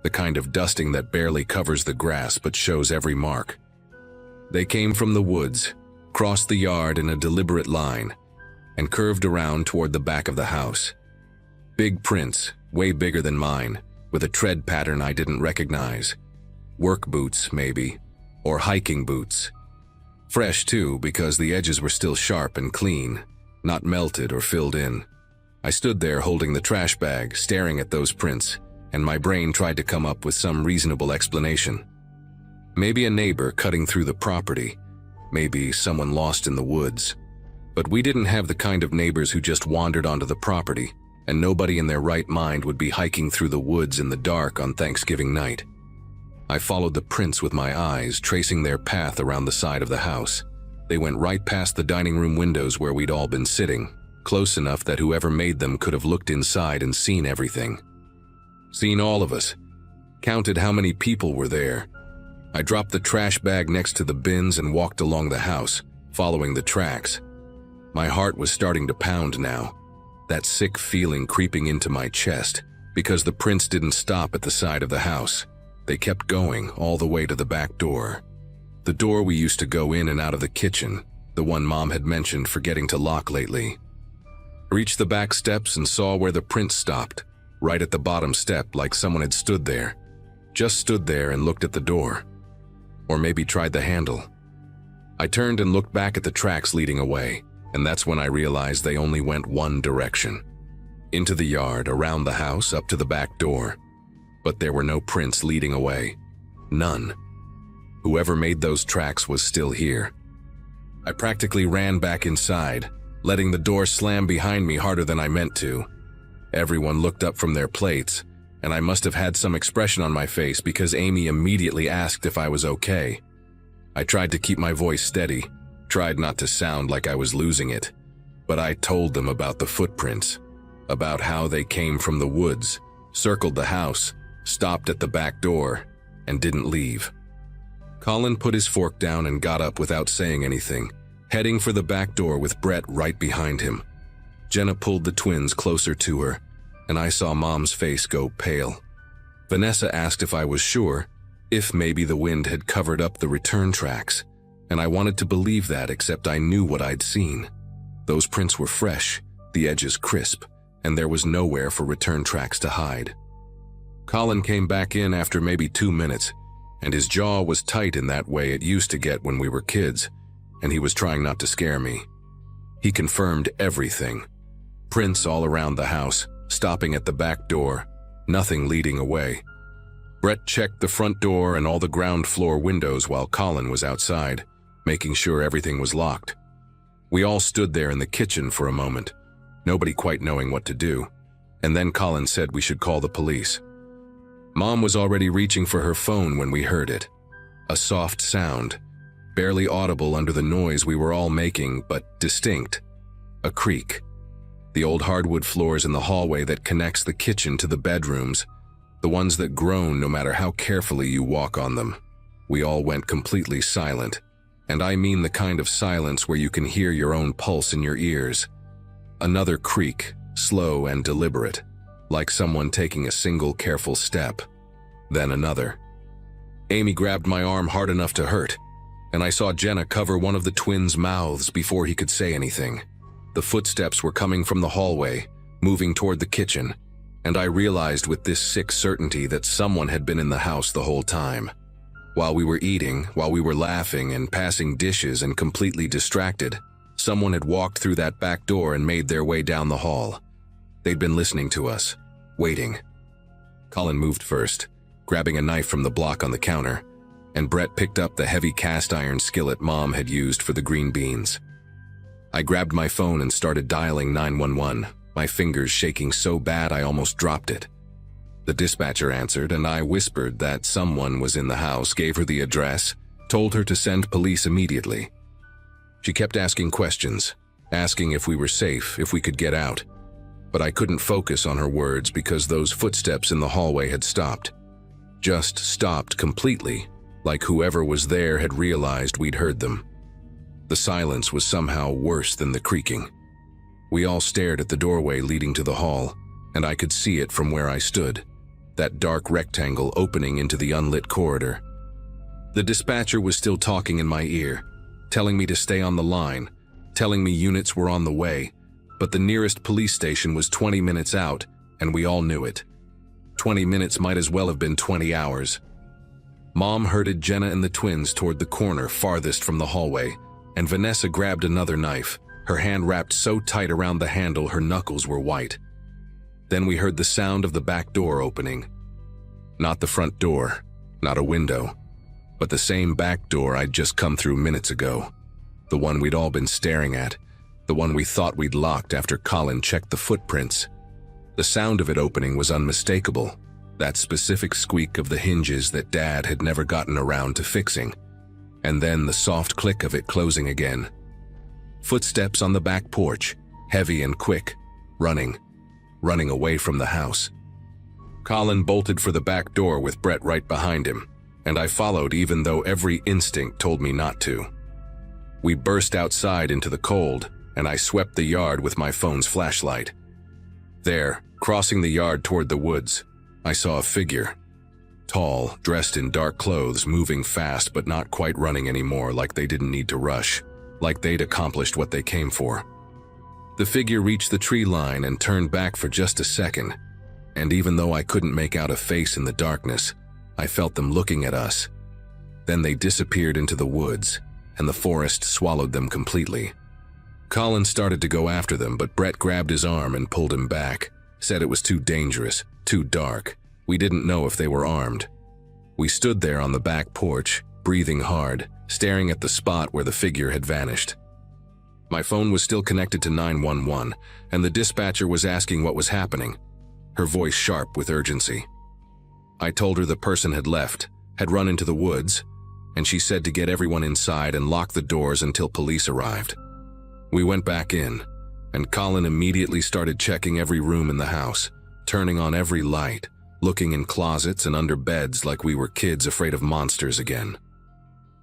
the kind of dusting that barely covers the grass but shows every mark. They came from the woods, crossed the yard in a deliberate line, and curved around toward the back of the house. Big prints, way bigger than mine, with a tread pattern I didn't recognize. Work boots, maybe, or hiking boots. Fresh too, because the edges were still sharp and clean, not melted or filled in. I stood there holding the trash bag, staring at those prints, and my brain tried to come up with some reasonable explanation. Maybe a neighbor cutting through the property, maybe someone lost in the woods. But we didn't have the kind of neighbors who just wandered onto the property, and nobody in their right mind would be hiking through the woods in the dark on Thanksgiving night. I followed the prints with my eyes, tracing their path around the side of the house. They went right past the dining room windows where we'd all been sitting, close enough that whoever made them could have looked inside and seen everything. Seen all of us. Counted how many people were there. I dropped the trash bag next to the bins and walked along the house, following the tracks. My heart was starting to pound now, that sick feeling creeping into my chest, because the prints didn't stop at the side of the house. They kept going all the way to the back door. The door we used to go in and out of the kitchen, the one Mom had mentioned forgetting to lock lately. Reached the back steps and saw where the prints stopped, right at the bottom step, like someone had stood there. Just stood there and looked at the door. Or maybe tried the handle. I turned and looked back at the tracks leading away, and that's when I realized they only went one direction. Into the yard, around the house, up to the back door. But there were no prints leading away. None. Whoever made those tracks was still here. I practically ran back inside, letting the door slam behind me harder than I meant to. Everyone looked up from their plates, and I must have had some expression on my face because Amy immediately asked if I was okay. I tried to keep my voice steady, tried not to sound like I was losing it, But I told them about the footprints, about how they came from the woods, circled the house, stopped at the back door, and didn't leave. Colin put his fork down and got up without saying anything, heading for the back door with Brett right behind him. Jenna pulled the twins closer to her, and I saw Mom's face go pale. Vanessa asked if I was sure, if maybe the wind had covered up the return tracks, and I wanted to believe that, except I knew what I'd seen. Those prints were fresh, the edges crisp, and there was nowhere for return tracks to hide. Colin came back in after maybe 2 minutes, and his jaw was tight in that way it used to get when we were kids, and he was trying not to scare me. He confirmed everything. Prints all around the house, stopping at the back door, nothing leading away. Brett checked the front door and all the ground floor windows while Colin was outside, making sure everything was locked. We all stood there in the kitchen for a moment, nobody quite knowing what to do, and then Colin said we should call the police. Mom was already reaching for her phone when we heard it. A soft sound, barely audible under the noise we were all making, but distinct. A creak. The old hardwood floors in the hallway that connects the kitchen to the bedrooms, the ones that groan no matter how carefully you walk on them. We all went completely silent, and I mean the kind of silence where you can hear your own pulse in your ears. Another creak, slow and deliberate, like someone taking a single careful step. Then another. Amy grabbed my arm hard enough to hurt, and I saw Jenna cover one of the twins' mouths before he could say anything. The footsteps were coming from the hallway, moving toward the kitchen, and I realized with this sick certainty that someone had been in the house the whole time. While we were eating, while we were laughing and passing dishes and completely distracted, someone had walked through that back door and made their way down the hall. They'd been listening to us, waiting. Colin moved first, grabbing a knife from the block on the counter, and Brett picked up the heavy cast iron skillet Mom had used for the green beans. I grabbed my phone and started dialing 911, my fingers shaking so bad I almost dropped it. The dispatcher answered, and I whispered that someone was in the house, gave her the address, told her to send police immediately. She kept asking questions, asking if we were safe, if we could get out. But I couldn't focus on her words because those footsteps in the hallway had stopped. Just stopped completely, like whoever was there had realized we'd heard them. The silence was somehow worse than the creaking. We all stared at the doorway leading to the hall, and I could see it from where I stood, that dark rectangle opening into the unlit corridor. The dispatcher was still talking in my ear, telling me to stay on the line, telling me units were on the way, but the nearest police station was 20 minutes out, and we all knew it. 20 minutes might as well have been 20 hours. Mom herded Jenna and the twins toward the corner farthest from the hallway, and Vanessa grabbed another knife, her hand wrapped so tight around the handle her knuckles were white. Then we heard the sound of the back door opening. Not the front door, not a window, but the same back door I'd just come through minutes ago. The one we'd all been staring at, the one we thought we'd locked after Colin checked the footprints. The sound of it opening was unmistakable, that specific squeak of the hinges that Dad had never gotten around to fixing, and then the soft click of it closing again. Footsteps on the back porch, heavy and quick, running away from the house. Colin bolted for the back door with Brett right behind him, and I followed even though every instinct told me not to. We burst outside into the cold, and I swept the yard with my phone's flashlight. There, crossing the yard toward the woods, I saw a figure. Tall, dressed in dark clothes, moving fast but not quite running anymore, like they didn't need to rush, like they'd accomplished what they came for. The figure reached the tree line and turned back for just a second, and even though I couldn't make out a face in the darkness, I felt them looking at us. Then they disappeared into the woods, and the forest swallowed them completely. Colin started to go after them, but Brett grabbed his arm and pulled him back, said it was too dangerous, too dark. We didn't know if they were armed. We stood there on the back porch, breathing hard, staring at the spot where the figure had vanished. My phone was still connected to 911, and the dispatcher was asking what was happening, her voice sharp with urgency. I told her the person had left, had run into the woods, and she said to get everyone inside and lock the doors until police arrived. We went back in, and Colin immediately started checking every room in the house, turning on every light, looking in closets and under beds like we were kids afraid of monsters again.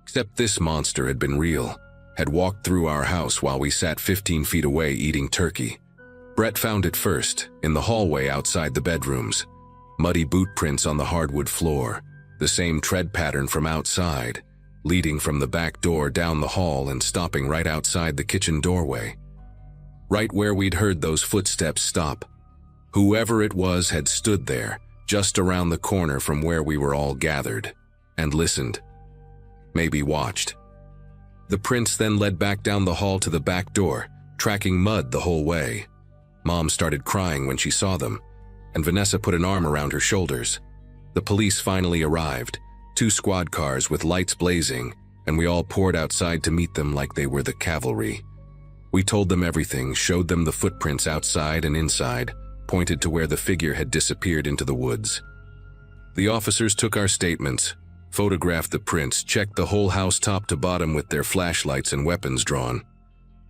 Except this monster had been real, had walked through our house while we sat 15 feet away eating turkey. Brett found it first, in the hallway outside the bedrooms. Muddy boot prints on the hardwood floor, the same tread pattern from outside, leading from the back door down the hall and stopping right outside the kitchen doorway. Right where we'd heard those footsteps stop. Whoever it was had stood there, just around the corner from where we were all gathered, and listened. Maybe watched. The prints then led back down the hall to the back door, tracking mud the whole way. Mom started crying when she saw them, and Vanessa put an arm around her shoulders. The police finally arrived, 2 squad cars with lights blazing, and we all poured outside to meet them like they were the cavalry. We told them everything, showed them the footprints outside and inside, pointed to where the figure had disappeared into the woods. The officers took our statements, photographed the prints, checked the whole house top to bottom with their flashlights and weapons drawn.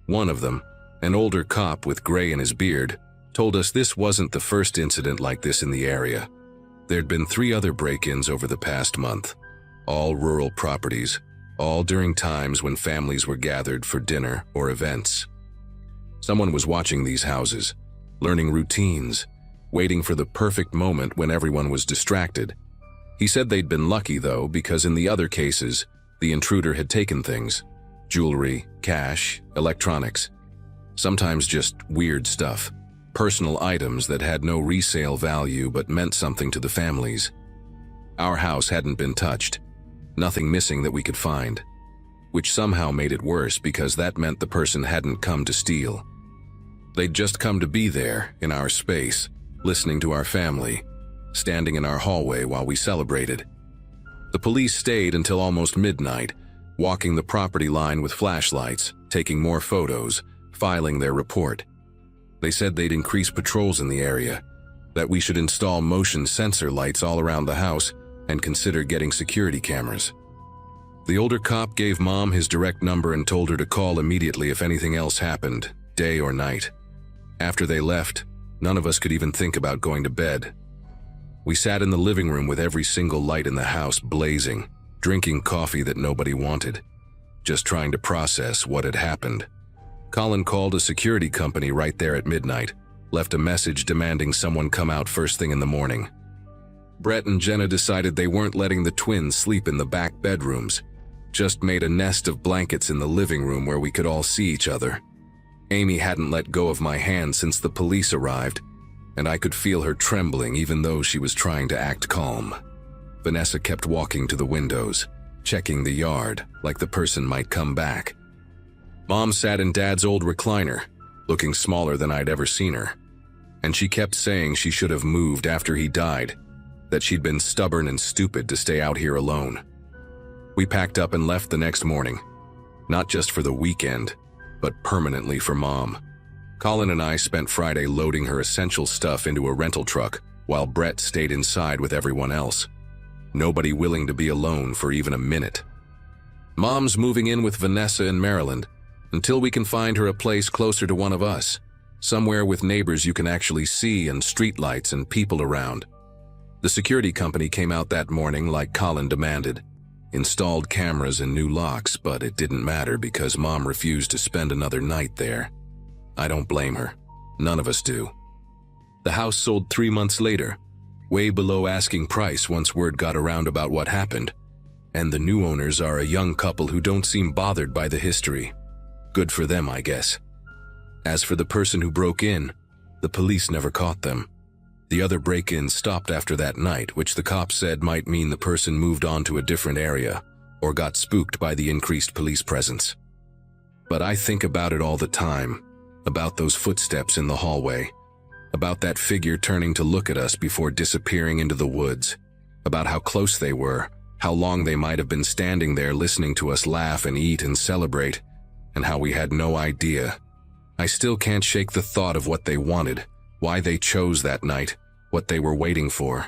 One of them, an older cop with gray in his beard, told us this wasn't the first incident like this in the area. There'd been 3 other break-ins over the past month, all rural properties, all during times when families were gathered for dinner or events. Someone was watching these houses, learning routines, waiting for the perfect moment when everyone was distracted. He said they'd been lucky though, because in the other cases, the intruder had taken things, jewelry, cash, electronics, sometimes just weird stuff, personal items that had no resale value but meant something to the families. Our house hadn't been touched, nothing missing that we could find, which somehow made it worse because that meant the person hadn't come to steal. They'd just come to be there, in our space, listening to our family, standing in our hallway while we celebrated. The police stayed until almost midnight, walking the property line with flashlights, taking more photos, filing their report. They said they'd increase patrols in the area, that we should install motion sensor lights all around the house and consider getting security cameras. The older cop gave Mom his direct number and told her to call immediately if anything else happened, day or night. After they left, none of us could even think about going to bed. We sat in the living room with every single light in the house blazing, drinking coffee that nobody wanted, just trying to process what had happened. Colin called a security company right there at midnight, left a message demanding someone come out first thing in the morning. Brett and Jenna decided they weren't letting the twins sleep in the back bedrooms, just made a nest of blankets in the living room where we could all see each other. Amy hadn't let go of my hand since the police arrived, and I could feel her trembling even though she was trying to act calm. Vanessa kept walking to the windows, checking the yard like the person might come back. Mom sat in Dad's old recliner, looking smaller than I'd ever seen her, and she kept saying she should have moved after he died, that she'd been stubborn and stupid to stay out here alone. We packed up and left the next morning, not just for the weekend, but permanently for Mom. Colin and I spent Friday loading her essential stuff into a rental truck while Brett stayed inside with everyone else. Nobody willing to be alone for even a minute. Mom's moving in with Vanessa in Maryland until we can find her a place closer to one of us, somewhere with neighbors you can actually see and streetlights and people around. The security company came out that morning like Colin demanded, installed cameras and new locks, but it didn't matter because Mom refused to spend another night there. I don't blame her. None of us do. The house sold 3 months later, way below asking price once word got around about what happened, and the new owners are a young couple who don't seem bothered by the history. Good for them, I guess. As for the person who broke in, the police never caught them. The other break-ins stopped after that night, which the cops said might mean the person moved on to a different area or got spooked by the increased police presence. But I think about it all the time, about those footsteps in the hallway, about that figure turning to look at us before disappearing into the woods, about how close they were, how long they might have been standing there listening to us laugh and eat and celebrate, and how we had no idea. I still can't shake the thought of what they wanted, why they chose that night, what they were waiting for.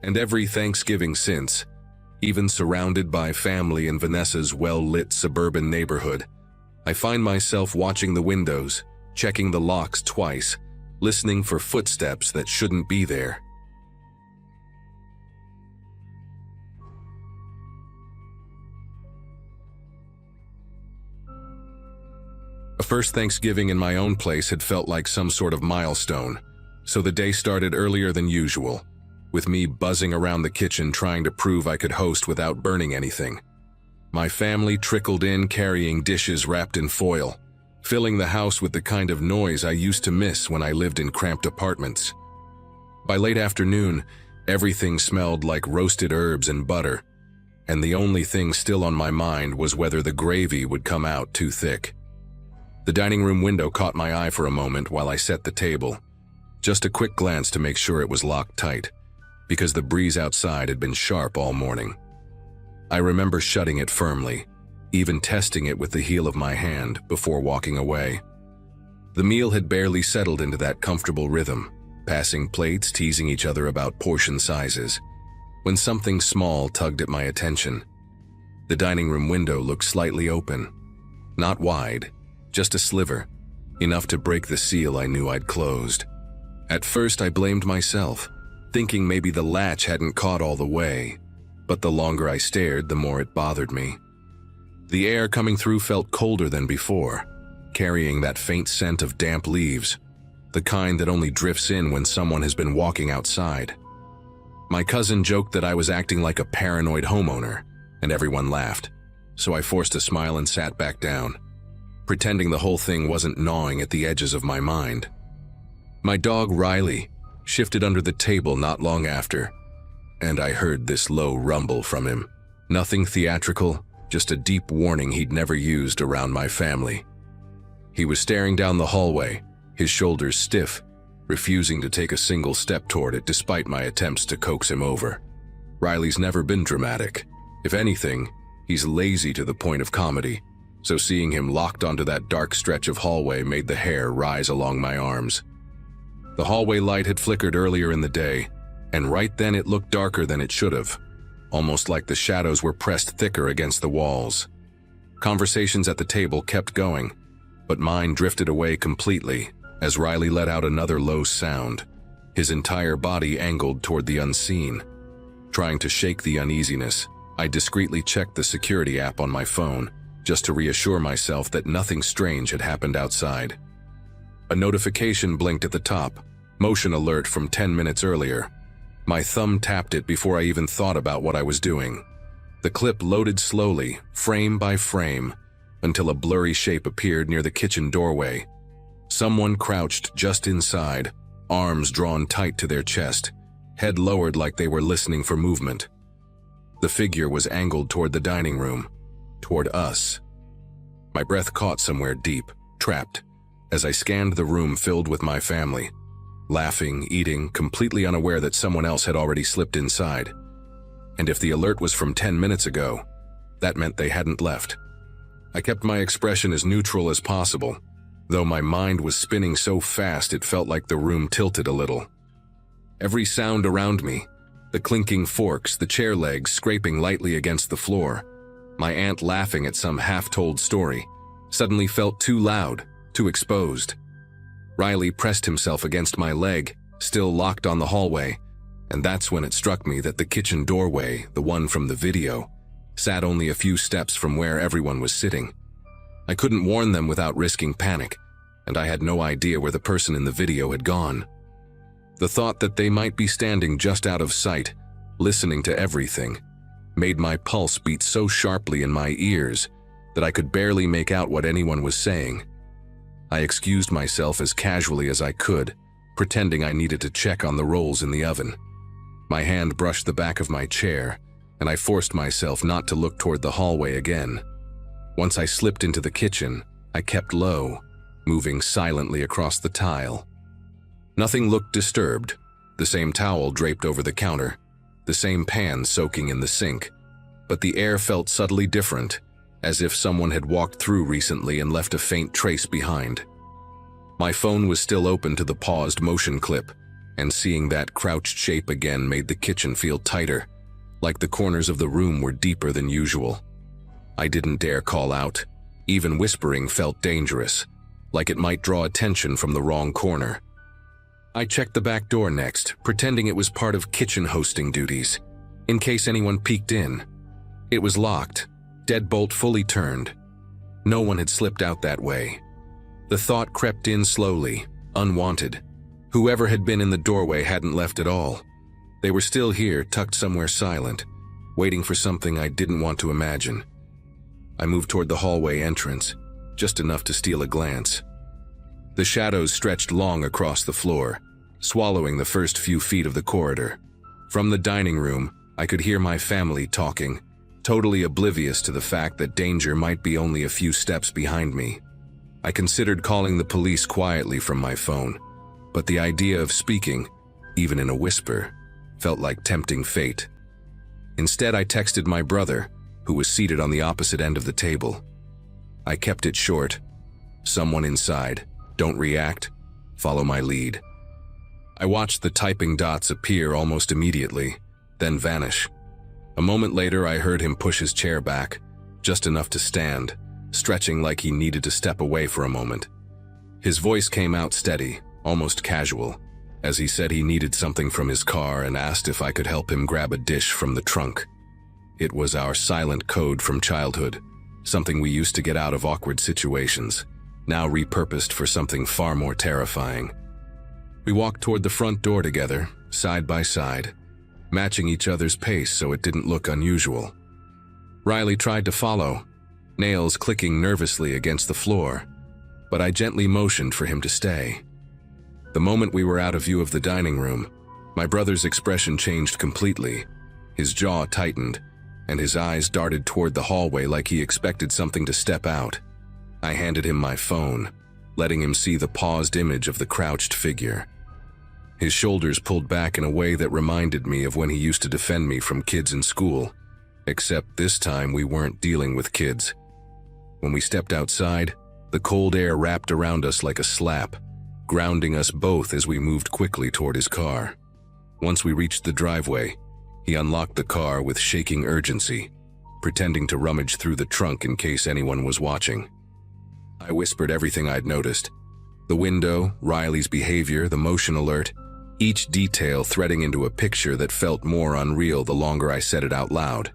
And every Thanksgiving since, even surrounded by family in Vanessa's well-lit suburban neighborhood, I find myself watching the windows, checking the locks twice, listening for footsteps that shouldn't be there. A first Thanksgiving in my own place had felt like some sort of milestone, so the day started earlier than usual, with me buzzing around the kitchen trying to prove I could host without burning anything. My family trickled in carrying dishes wrapped in foil, filling the house with the kind of noise I used to miss when I lived in cramped apartments. By late afternoon, everything smelled like roasted herbs and butter, and the only thing still on my mind was whether the gravy would come out too thick. The dining room window caught my eye for a moment while I set the table. Just a quick glance to make sure it was locked tight, because the breeze outside had been sharp all morning. I remember shutting it firmly, even testing it with the heel of my hand before walking away. The meal had barely settled into that comfortable rhythm, passing plates, teasing each other about portion sizes, when something small tugged at my attention. The dining room window looked slightly open, not wide, just a sliver, enough to break the seal I knew I'd closed. At first I blamed myself, thinking maybe the latch hadn't caught all the way, but the longer I stared, the more it bothered me. The air coming through felt colder than before, carrying that faint scent of damp leaves, the kind that only drifts in when someone has been walking outside. My cousin joked that I was acting like a paranoid homeowner, and everyone laughed, so I forced a smile and sat back down, pretending the whole thing wasn't gnawing at the edges of my mind. My dog, Riley, shifted under the table not long after, and I heard this low rumble from him. Nothing theatrical, just a deep warning he'd never used around my family. He was staring down the hallway, his shoulders stiff, refusing to take a single step toward it despite my attempts to coax him over. Riley's never been dramatic. If anything, he's lazy to the point of comedy, so seeing him locked onto that dark stretch of hallway made the hair rise along my arms. The hallway light had flickered earlier in the day, and right then it looked darker than it should have, almost like the shadows were pressed thicker against the walls. Conversations at the table kept going, but mine drifted away completely as Riley let out another low sound, his entire body angled toward the unseen. Trying to shake the uneasiness, I discreetly checked the security app on my phone, just to reassure myself that nothing strange had happened outside. A notification blinked at the top, motion alert from 10 minutes earlier. My thumb tapped it before I even thought about what I was doing. The clip loaded slowly, frame by frame, until a blurry shape appeared near the kitchen doorway. Someone crouched just inside, arms drawn tight to their chest, head lowered like they were listening for movement. The figure was angled toward the dining room, toward us. My breath caught somewhere deep, trapped, as I scanned the room filled with my family, laughing, eating, completely unaware that someone else had already slipped inside. And if the alert was from 10 minutes ago, that meant they hadn't left. I kept my expression as neutral as possible, though my mind was spinning so fast it felt like the room tilted a little. Every sound around me, the clinking forks, the chair legs scraping lightly against the floor, my aunt laughing at some half-told story, suddenly felt too loud, too exposed. Riley pressed himself against my leg, still locked on the hallway, and that's when it struck me that the kitchen doorway, the one from the video, sat only a few steps from where everyone was sitting. I couldn't warn them without risking panic, and I had no idea where the person in the video had gone. The thought that they might be standing just out of sight, listening to everything, made my pulse beat so sharply in my ears that I could barely make out what anyone was saying. I excused myself as casually as I could, pretending I needed to check on the rolls in the oven. My hand brushed the back of my chair, and I forced myself not to look toward the hallway again. Once I slipped into the kitchen, I kept low, moving silently across the tile. Nothing looked disturbed, the same towel draped over the counter, the same pan soaking in the sink, but the air felt subtly different, as if someone had walked through recently and left a faint trace behind. My phone was still open to the paused motion clip, and seeing that crouched shape again made the kitchen feel tighter, like the corners of the room were deeper than usual. I didn't dare call out. Even whispering felt dangerous, like it might draw attention from the wrong corner. I checked the back door next, pretending it was part of kitchen hosting duties, in case anyone peeked in. It was locked, deadbolt fully turned. No one had slipped out that way. The thought crept in slowly, unwanted. Whoever had been in the doorway hadn't left at all. They were still here, tucked somewhere silent, waiting for something I didn't want to imagine. I moved toward the hallway entrance, just enough to steal a glance. The shadows stretched long across the floor, swallowing the first few feet of the corridor. From the dining room, I could hear my family talking, totally oblivious to the fact that danger might be only a few steps behind me. I considered calling the police quietly from my phone, but the idea of speaking, even in a whisper, felt like tempting fate. Instead, I texted my brother, who was seated on the opposite end of the table. I kept it short. Someone inside. Don't react. Follow my lead. I watched the typing dots appear almost immediately, then vanish. A moment later, I heard him push his chair back, just enough to stand, stretching like he needed to step away for a moment. His voice came out steady, almost casual, as he said he needed something from his car and asked if I could help him grab a dish from the trunk. It was our silent code from childhood, something we used to get out of awkward situations, now repurposed for something far more terrifying. We walked toward the front door together, side by side, matching each other's pace so it didn't look unusual. Riley tried to follow, nails clicking nervously against the floor, but I gently motioned for him to stay. The moment we were out of view of the dining room, my brother's expression changed completely. His jaw tightened, and his eyes darted toward the hallway like he expected something to step out. I handed him my phone, letting him see the paused image of the crouched figure. His shoulders pulled back in a way that reminded me of when he used to defend me from kids in school, except this time we weren't dealing with kids. When we stepped outside, the cold air wrapped around us like a slap, grounding us both as we moved quickly toward his car. Once we reached the driveway, he unlocked the car with shaking urgency, pretending to rummage through the trunk in case anyone was watching. I whispered everything I'd noticed. The window, Riley's behavior, the motion alert, each detail threading into a picture that felt more unreal the longer I said it out loud.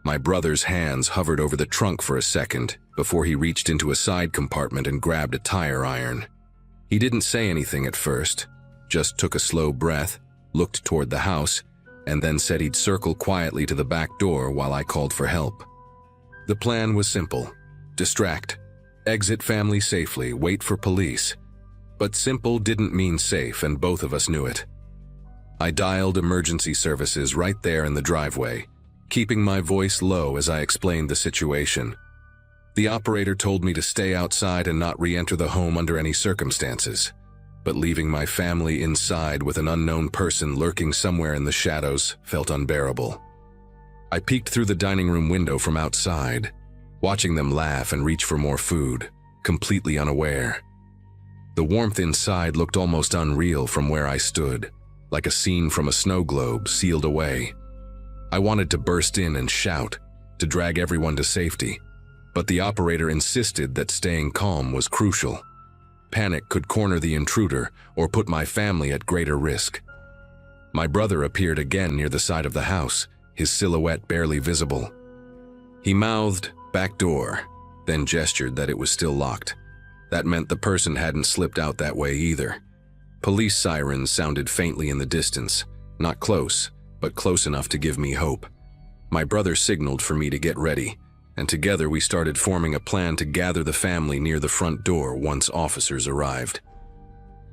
My brother's hands hovered over the trunk for a second before he reached into a side compartment and grabbed a tire iron. He didn't say anything at first, just took a slow breath, looked toward the house, and then said he'd circle quietly to the back door while I called for help. The plan was simple: distract, exit family safely, wait for police. But simple didn't mean safe, and both of us knew it. I dialed emergency services right there in the driveway, keeping my voice low as I explained the situation. The operator told me to stay outside and not re-enter the home under any circumstances, but leaving my family inside with an unknown person lurking somewhere in the shadows felt unbearable. I peeked through the dining room window from outside, watching them laugh and reach for more food, completely unaware. The warmth inside looked almost unreal from where I stood, like a scene from a snow globe sealed away. I wanted to burst in and shout, to drag everyone to safety, but the operator insisted that staying calm was crucial. Panic could corner the intruder or put my family at greater risk. My brother appeared again near the side of the house, his silhouette barely visible. He mouthed, "Back door," then gestured that it was still locked. That meant the person hadn't slipped out that way either. Police sirens sounded faintly in the distance, not close, but close enough to give me hope. My brother signaled for me to get ready, and together we started forming a plan to gather the family near the front door once officers arrived.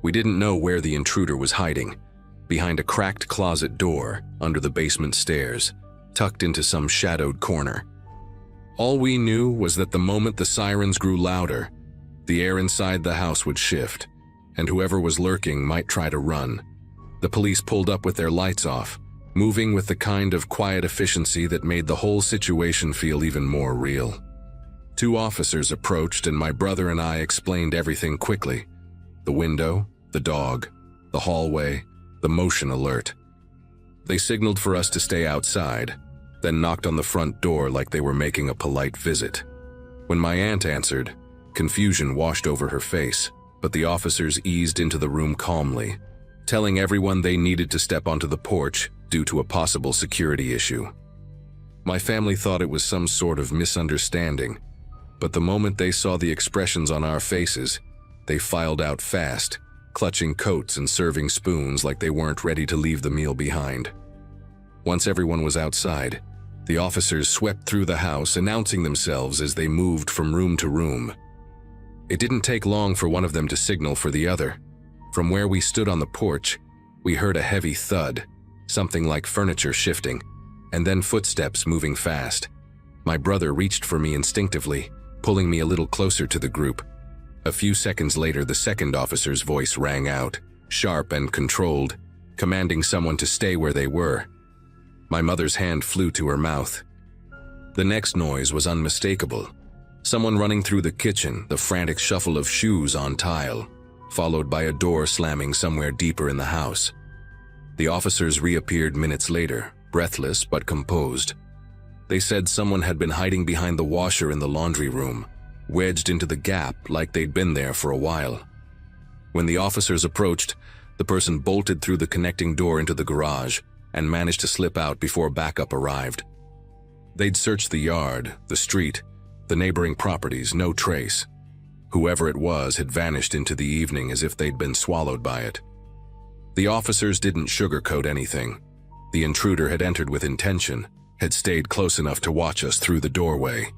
We didn't know where the intruder was hiding, behind a cracked closet door under the basement stairs, tucked into some shadowed corner. All we knew was that the moment the sirens grew louder, the air inside the house would shift, and whoever was lurking might try to run. The police pulled up with their lights off, moving with the kind of quiet efficiency that made the whole situation feel even more real. 2 officers approached, and my brother and I explained everything quickly. The window, the dog, the hallway, the motion alert. They signaled for us to stay outside, then knocked on the front door like they were making a polite visit. When my aunt answered, Confusion washed over her face, but the officers eased into the room calmly, telling everyone they needed to step onto the porch due to a possible security issue. My family thought it was some sort of misunderstanding, but the moment they saw the expressions on our faces, they filed out fast, clutching coats and serving spoons like they weren't ready to leave the meal behind. Once everyone was outside, the officers swept through the house, announcing themselves as they moved from room to room. It didn't take long for one of them to signal for the other. From where we stood on the porch, we heard a heavy thud, something like furniture shifting, and then footsteps moving fast. My brother reached for me instinctively, pulling me a little closer to the group. A few seconds later, the second officer's voice rang out, sharp and controlled, commanding someone to stay where they were. My mother's hand flew to her mouth. The next noise was unmistakable. Someone running through the kitchen, the frantic shuffle of shoes on tile, followed by a door slamming somewhere deeper in the house. The officers reappeared minutes later, breathless but composed. They said someone had been hiding behind the washer in the laundry room, wedged into the gap like they'd been there for a while. When the officers approached, the person bolted through the connecting door into the garage and managed to slip out before backup arrived. They'd searched the yard, the street, the neighboring properties, no trace. Whoever it was had vanished into the evening as if they'd been swallowed by it. The officers didn't sugarcoat anything. The intruder had entered with intention, had stayed close enough to watch us through the doorway,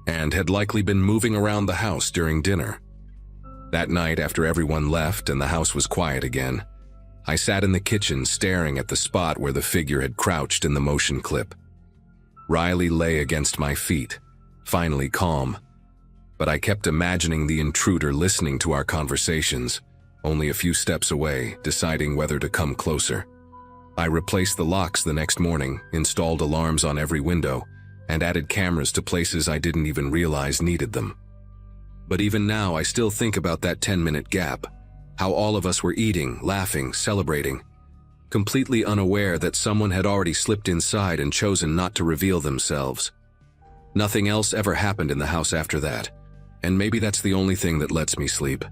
and had likely been moving around the house during dinner. That night, after everyone left and the house was quiet again, I sat in the kitchen staring at the spot where the figure had crouched in the motion clip. Riley lay against my feet, finally calm, but I kept imagining the intruder listening to our conversations, only a few steps away, deciding whether to come closer. I replaced the locks the next morning, installed alarms on every window, and added cameras to places I didn't even realize needed them. But even now, I still think about that 10-minute gap, how all of us were eating, laughing, celebrating, completely unaware that someone had already slipped inside and chosen not to reveal themselves. Nothing else ever happened in the house after that, and maybe that's the only thing that lets me sleep.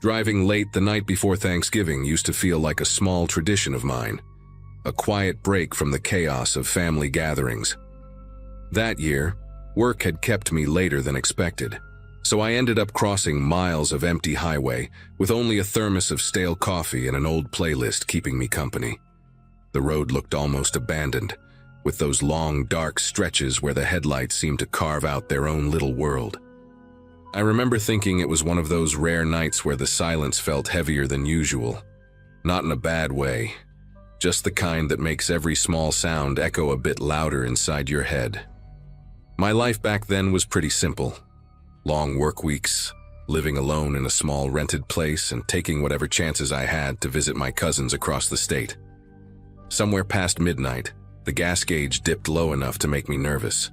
Driving late the night before Thanksgiving used to feel like a small tradition of mine, a quiet break from the chaos of family gatherings. That year, work had kept me later than expected, so I ended up crossing miles of empty highway with only a thermos of stale coffee and an old playlist keeping me company. The road looked almost abandoned, with those long, dark stretches where the headlights seemed to carve out their own little world. I remember thinking it was one of those rare nights where the silence felt heavier than usual. Not in a bad way, just the kind that makes every small sound echo a bit louder inside your head. My life back then was pretty simple. Long work weeks, living alone in a small rented place and taking whatever chances I had to visit my cousins across the state. Somewhere past midnight, the gas gauge dipped low enough to make me nervous.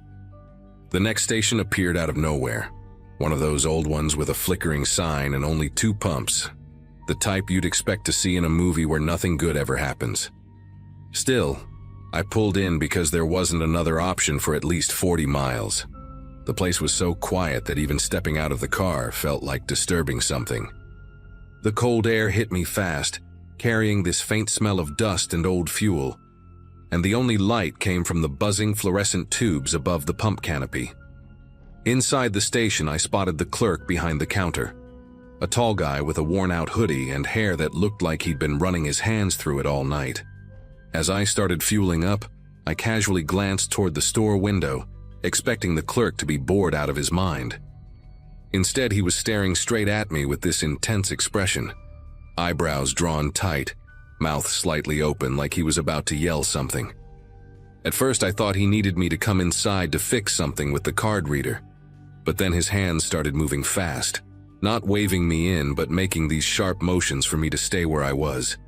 The next station appeared out of nowhere. One of those old ones with a flickering sign and only 2 pumps, the type you'd expect to see in a movie where nothing good ever happens. Still, I pulled in because there wasn't another option for at least 40 miles. The place was so quiet that even stepping out of the car felt like disturbing something. The cold air hit me fast, carrying this faint smell of dust and old fuel, and the only light came from the buzzing fluorescent tubes above the pump canopy. Inside the station, I spotted the clerk behind the counter, a tall guy with a worn-out hoodie and hair that looked like he'd been running his hands through it all night. As I started fueling up, I casually glanced toward the store window, expecting the clerk to be bored out of his mind. Instead, he was staring straight at me with this intense expression, eyebrows drawn tight, mouth slightly open like he was about to yell something. At first, I thought he needed me to come inside to fix something with the card reader. But then his hands started moving fast, not waving me in but making these sharp motions for me to stay where I was.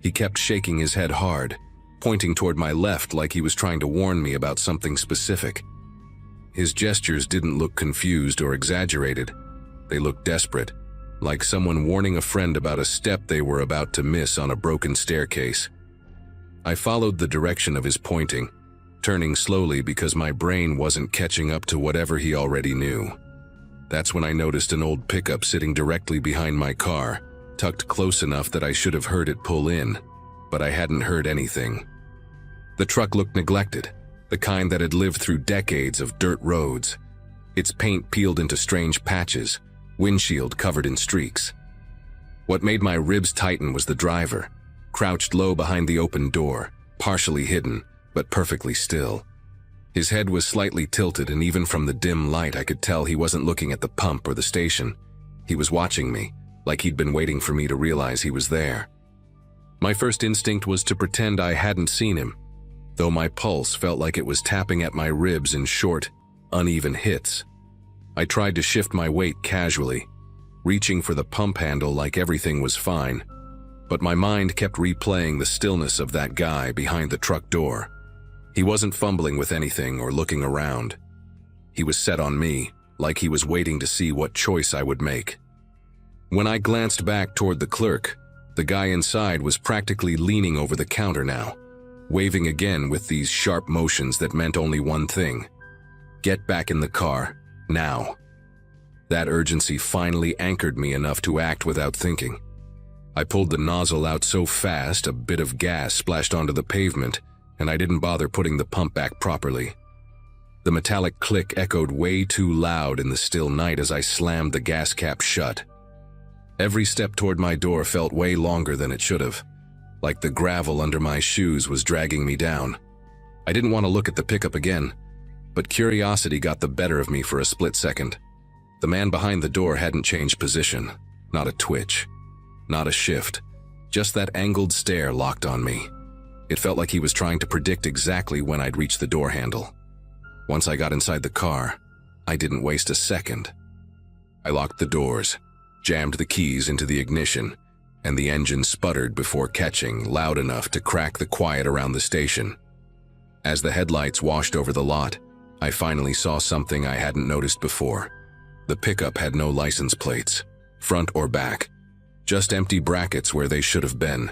He kept shaking his head hard, pointing toward my left like he was trying to warn me about something specific. His gestures didn't look confused or exaggerated. They looked desperate, like someone warning a friend about a step they were about to miss on a broken staircase. I followed the direction of his pointing, turning slowly because my brain wasn't catching up to whatever he already knew. That's when I noticed an old pickup sitting directly behind my car, tucked close enough that I should have heard it pull in, but I hadn't heard anything. The truck looked neglected, the kind that had lived through decades of dirt roads. Its paint peeled into strange patches, windshield covered in streaks. What made my ribs tighten was the driver, crouched low behind the open door, partially hidden, but perfectly still. His head was slightly tilted, and even from the dim light I could tell he wasn't looking at the pump or the station. He was watching me, like he'd been waiting for me to realize he was there. My first instinct was to pretend I hadn't seen him, though my pulse felt like it was tapping at my ribs in short, uneven hits. I tried to shift my weight casually, reaching for the pump handle like everything was fine, but my mind kept replaying the stillness of that guy behind the truck door. He wasn't fumbling with anything or looking around. He was set on me, like he was waiting to see what choice I would make. When I glanced back toward the clerk, the guy inside was practically leaning over the counter now, waving again with these sharp motions that meant only one thing: get back in the car, now. That urgency finally anchored me enough to act without thinking. I pulled the nozzle out so fast a bit of gas splashed onto the pavement, and I didn't bother putting the pump back properly. The metallic click echoed way too loud in the still night as I slammed the gas cap shut. Every step toward my door felt way longer than it should have, like the gravel under my shoes was dragging me down. I didn't want to look at the pickup again, but curiosity got the better of me for a split second. The man behind the door hadn't changed position, not a twitch, not a shift, just that angled stare locked on me. It felt like he was trying to predict exactly when I'd reach the door handle. Once I got inside the car, I didn't waste a second. I locked the doors, jammed the keys into the ignition, and the engine sputtered before catching loud enough to crack the quiet around the station. As the headlights washed over the lot, I finally saw something I hadn't noticed before. The pickup had no license plates, front or back, just empty brackets where they should have been.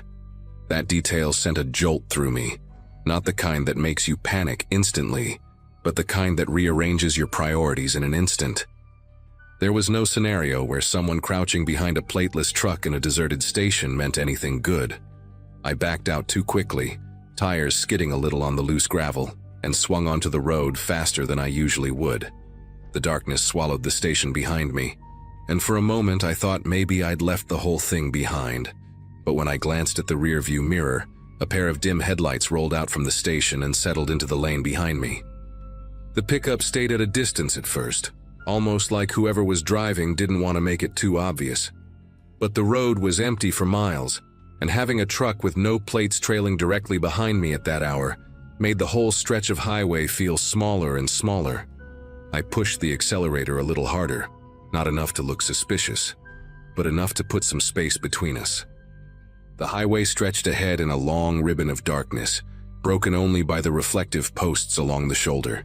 That detail sent a jolt through me, not the kind that makes you panic instantly, but the kind that rearranges your priorities in an instant. There was no scenario where someone crouching behind a plateless truck in a deserted station meant anything good. I backed out too quickly, tires skidding a little on the loose gravel, and swung onto the road faster than I usually would. The darkness swallowed the station behind me, and for a moment I thought maybe I'd left the whole thing behind. But when I glanced at the rearview mirror, a pair of dim headlights rolled out from the station and settled into the lane behind me. The pickup stayed at a distance at first, almost like whoever was driving didn't want to make it too obvious. But the road was empty for miles, and having a truck with no plates trailing directly behind me at that hour made the whole stretch of highway feel smaller and smaller. I pushed the accelerator a little harder, not enough to look suspicious, but enough to put some space between us. The highway stretched ahead in a long ribbon of darkness, broken only by the reflective posts along the shoulder.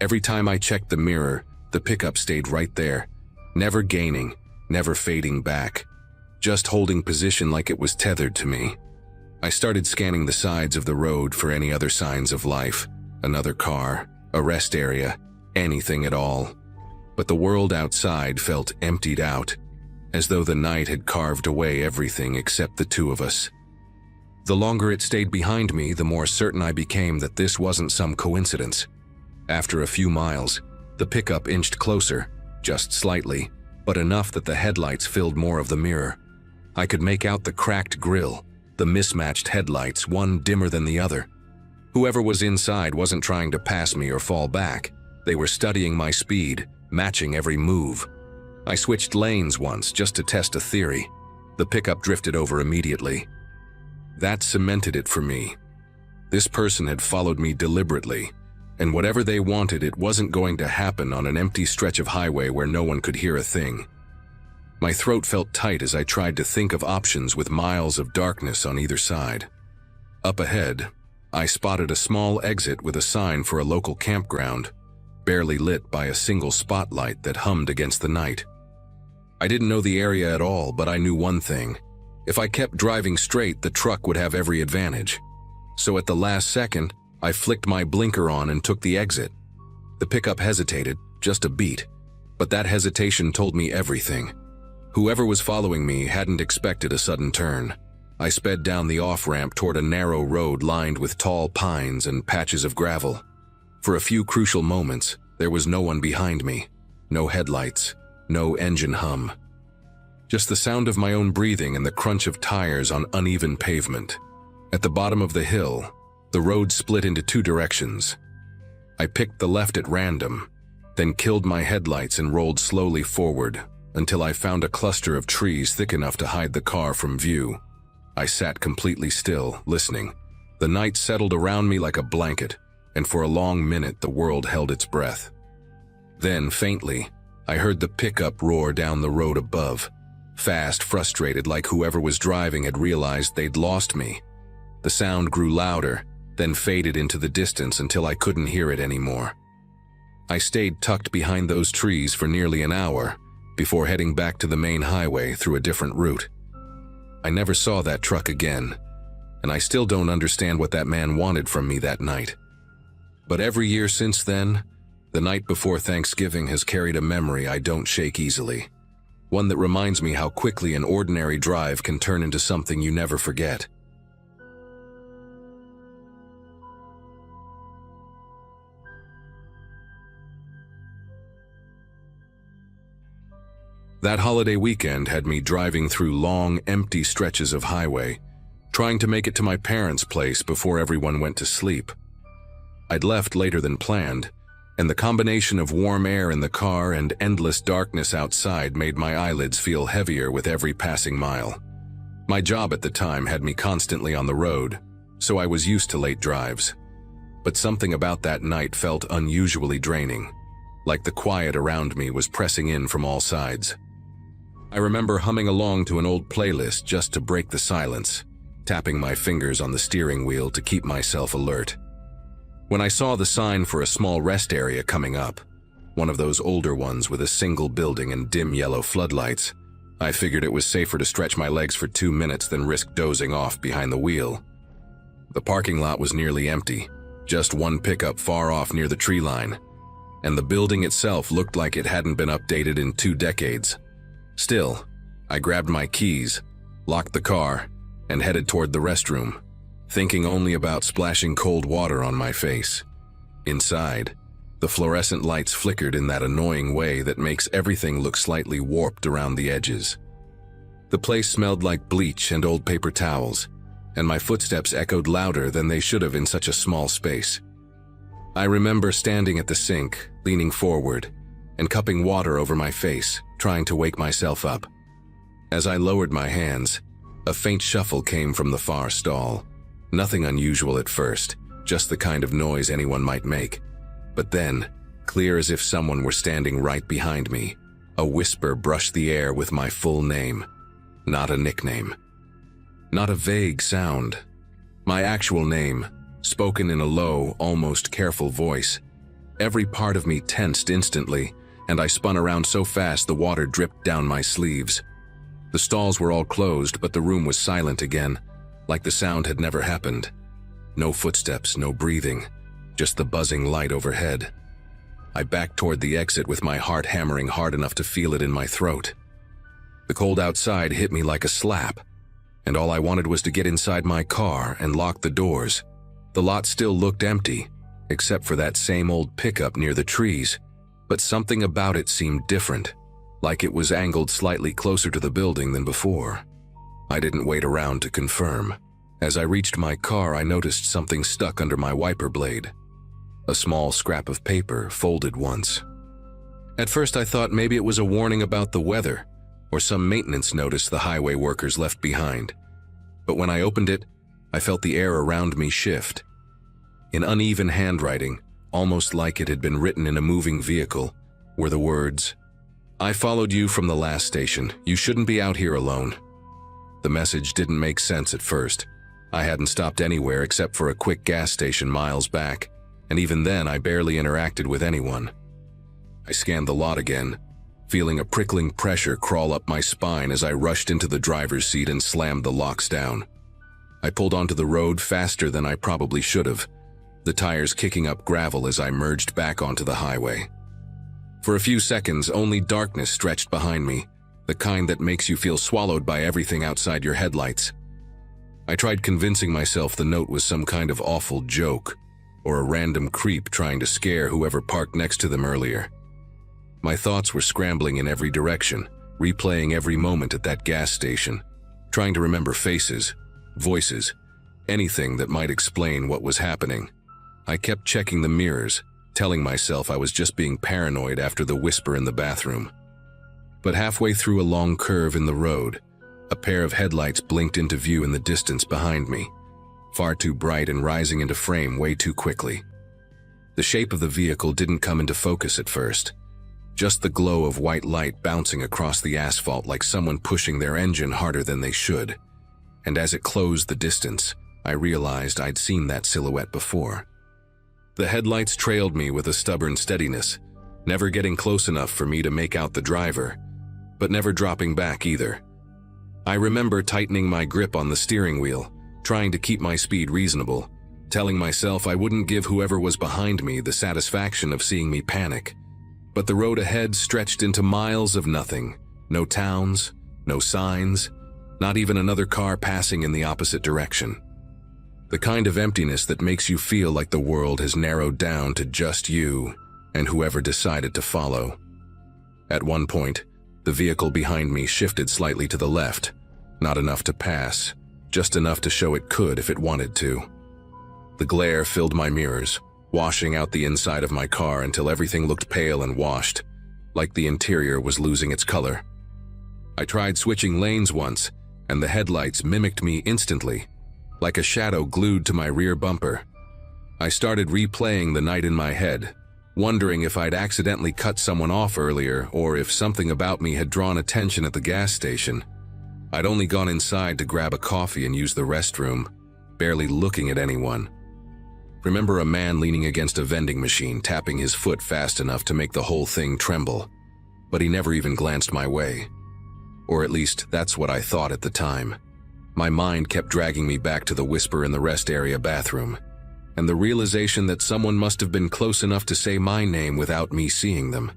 Every time I checked the mirror, the pickup stayed right there, never gaining, never fading back, just holding position like it was tethered to me. I started scanning the sides of the road for any other signs of life, another car, a rest area, anything at all. But the world outside felt emptied out, as though the night had carved away everything except the two of us. The longer it stayed behind me, the more certain I became that this wasn't some coincidence. After a few miles, the pickup inched closer, just slightly, but enough that the headlights filled more of the mirror. I could make out the cracked grille, the mismatched headlights, one dimmer than the other. Whoever was inside wasn't trying to pass me or fall back. They were studying my speed, matching every move. I switched lanes once just to test a theory. The pickup drifted over immediately. That cemented it for me. This person had followed me deliberately, and whatever they wanted, it wasn't going to happen on an empty stretch of highway where no one could hear a thing. My throat felt tight as I tried to think of options with miles of darkness on either side. Up ahead, I spotted a small exit with a sign for a local campground, barely lit by a single spotlight that hummed against the night. I didn't know the area at all, but I knew one thing. If I kept driving straight, the truck would have every advantage. So at the last second, I flicked my blinker on and took the exit. The pickup hesitated, just a beat, but that hesitation told me everything. Whoever was following me hadn't expected a sudden turn. I sped down the off-ramp toward a narrow road lined with tall pines and patches of gravel. For a few crucial moments, there was no one behind me. No headlights, no engine hum. Just the sound of my own breathing and the crunch of tires on uneven pavement. At the bottom of the hill, the road split into two directions. I picked the left at random, then killed my headlights and rolled slowly forward until I found a cluster of trees thick enough to hide the car from view. I sat completely still, listening. The night settled around me like a blanket, and for a long minute the world held its breath. Then, faintly, I heard the pickup roar down the road above, fast, frustrated, like whoever was driving had realized they'd lost me. The sound grew louder, then faded into the distance until I couldn't hear it anymore. I stayed tucked behind those trees for nearly an hour before heading back to the main highway through a different route. I never saw that truck again, and I still don't understand what that man wanted from me that night. But every year since then, the night before Thanksgiving has carried a memory I don't shake easily. One that reminds me how quickly an ordinary drive can turn into something you never forget. That holiday weekend had me driving through long, empty stretches of highway, trying to make it to my parents' place before everyone went to sleep. I'd left later than planned, and the combination of warm air in the car and endless darkness outside made my eyelids feel heavier with every passing mile. My job at the time had me constantly on the road, so I was used to late drives. But something about that night felt unusually draining, like the quiet around me was pressing in from all sides. I remember humming along to an old playlist just to break the silence, tapping my fingers on the steering wheel to keep myself alert. When I saw the sign for a small rest area coming up, one of those older ones with a single building and dim yellow floodlights, I figured it was safer to stretch my legs for 2 minutes than risk dozing off behind the wheel. The parking lot was nearly empty, just one pickup far off near the tree line, and the building itself looked like it hadn't been updated in 2 decades. Still, I grabbed my keys, locked the car, and headed toward the restroom, thinking only about splashing cold water on my face. Inside, the fluorescent lights flickered in that annoying way that makes everything look slightly warped around the edges. The place smelled like bleach and old paper towels, and my footsteps echoed louder than they should have in such a small space. I remember standing at the sink, leaning forward, and cupping water over my face, trying to wake myself up. As I lowered my hands, a faint shuffle came from the far stall. Nothing unusual at first, just the kind of noise anyone might make. But then, clear as if someone were standing right behind me, a whisper brushed the air with my full name. Not a nickname. Not a vague sound. My actual name, spoken in a low, almost careful voice. Every part of me tensed instantly, and I spun around so fast the water dripped down my sleeves. The stalls were all closed, but the room was silent again, like the sound had never happened. No footsteps, no breathing, just the buzzing light overhead. I backed toward the exit with my heart hammering hard enough to feel it in my throat. The cold outside hit me like a slap, and all I wanted was to get inside my car and lock the doors. The lot still looked empty, except for that same old pickup near the trees. But something about it seemed different, like it was angled slightly closer to the building than before. I didn't wait around to confirm. As I reached my car, I noticed something stuck under my wiper blade. A small scrap of paper, folded once. At first I thought maybe it was a warning about the weather, or some maintenance notice the highway workers left behind. But when I opened it, I felt the air around me shift. In uneven handwriting, almost like it had been written in a moving vehicle, were the words, "I followed you from the last station. You shouldn't be out here alone." The message didn't make sense at first. I hadn't stopped anywhere except for a quick gas station miles back, and even then I barely interacted with anyone. I scanned the lot again, feeling a prickling pressure crawl up my spine as I rushed into the driver's seat and slammed the locks down. I pulled onto the road faster than I probably should have, the tires kicking up gravel as I merged back onto the highway. For a few seconds, only darkness stretched behind me, the kind that makes you feel swallowed by everything outside your headlights. I tried convincing myself the note was some kind of awful joke, or a random creep trying to scare whoever parked next to them earlier. My thoughts were scrambling in every direction, replaying every moment at that gas station, trying to remember faces, voices, anything that might explain what was happening. I kept checking the mirrors, telling myself I was just being paranoid after the whisper in the bathroom. But halfway through a long curve in the road, a pair of headlights blinked into view in the distance behind me, far too bright and rising into frame way too quickly. The shape of the vehicle didn't come into focus at first, just the glow of white light bouncing across the asphalt like someone pushing their engine harder than they should. And as it closed the distance, I realized I'd seen that silhouette before. The headlights trailed me with a stubborn steadiness, never getting close enough for me to make out the driver, but never dropping back either. I remember tightening my grip on the steering wheel, trying to keep my speed reasonable, telling myself I wouldn't give whoever was behind me the satisfaction of seeing me panic. But the road ahead stretched into miles of nothing. No towns, no signs, not even another car passing in the opposite direction. The kind of emptiness that makes you feel like the world has narrowed down to just you and whoever decided to follow. At one point, the vehicle behind me shifted slightly to the left, not enough to pass, just enough to show it could if it wanted to. The glare filled my mirrors, washing out the inside of my car until everything looked pale and washed, like the interior was losing its color. I tried switching lanes once, and the headlights mimicked me instantly, like a shadow glued to my rear bumper. I started replaying the night in my head, wondering if I'd accidentally cut someone off earlier or if something about me had drawn attention at the gas station. I'd only gone inside to grab a coffee and use the restroom, barely looking at anyone. Remember a man leaning against a vending machine, tapping his foot fast enough to make the whole thing tremble, but he never even glanced my way. Or at least that's what I thought at the time. My mind kept dragging me back to the whisper in the rest area bathroom, and the realization that someone must have been close enough to say my name without me seeing them.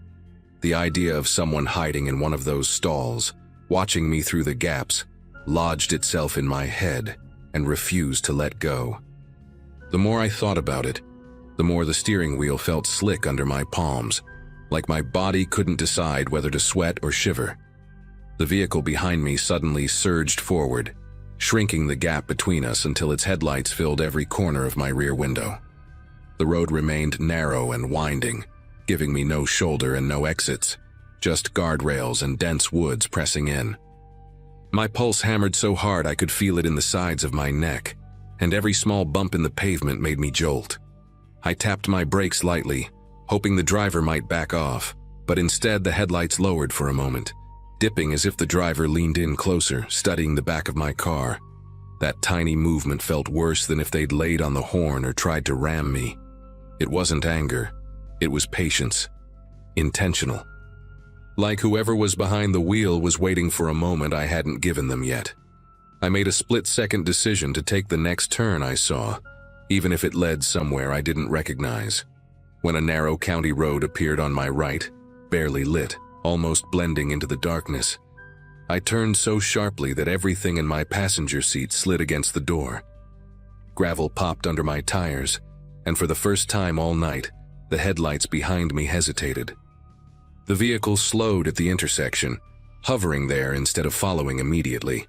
The idea of someone hiding in one of those stalls, watching me through the gaps, lodged itself in my head and refused to let go. The more I thought about it, the more the steering wheel felt slick under my palms, like my body couldn't decide whether to sweat or shiver. The vehicle behind me suddenly surged forward, shrinking the gap between us until its headlights filled every corner of my rear window. The road remained narrow and winding, giving me no shoulder and no exits, just guardrails and dense woods pressing in. My pulse hammered so hard I could feel it in the sides of my neck, and every small bump in the pavement made me jolt. I tapped my brakes lightly, hoping the driver might back off, but instead the headlights lowered for a moment, dipping as if the driver leaned in closer, studying the back of my car. That tiny movement felt worse than if they'd laid on the horn or tried to ram me. It wasn't anger, it was patience. Intentional. Like whoever was behind the wheel was waiting for a moment I hadn't given them yet. I made a split-second decision to take the next turn I saw, even if it led somewhere I didn't recognize. When a narrow county road appeared on my right, barely lit, almost blending into the darkness, I turned so sharply that everything in my passenger seat slid against the door. Gravel popped under my tires, and for the first time all night, the headlights behind me hesitated. The vehicle slowed at the intersection, hovering there instead of following immediately.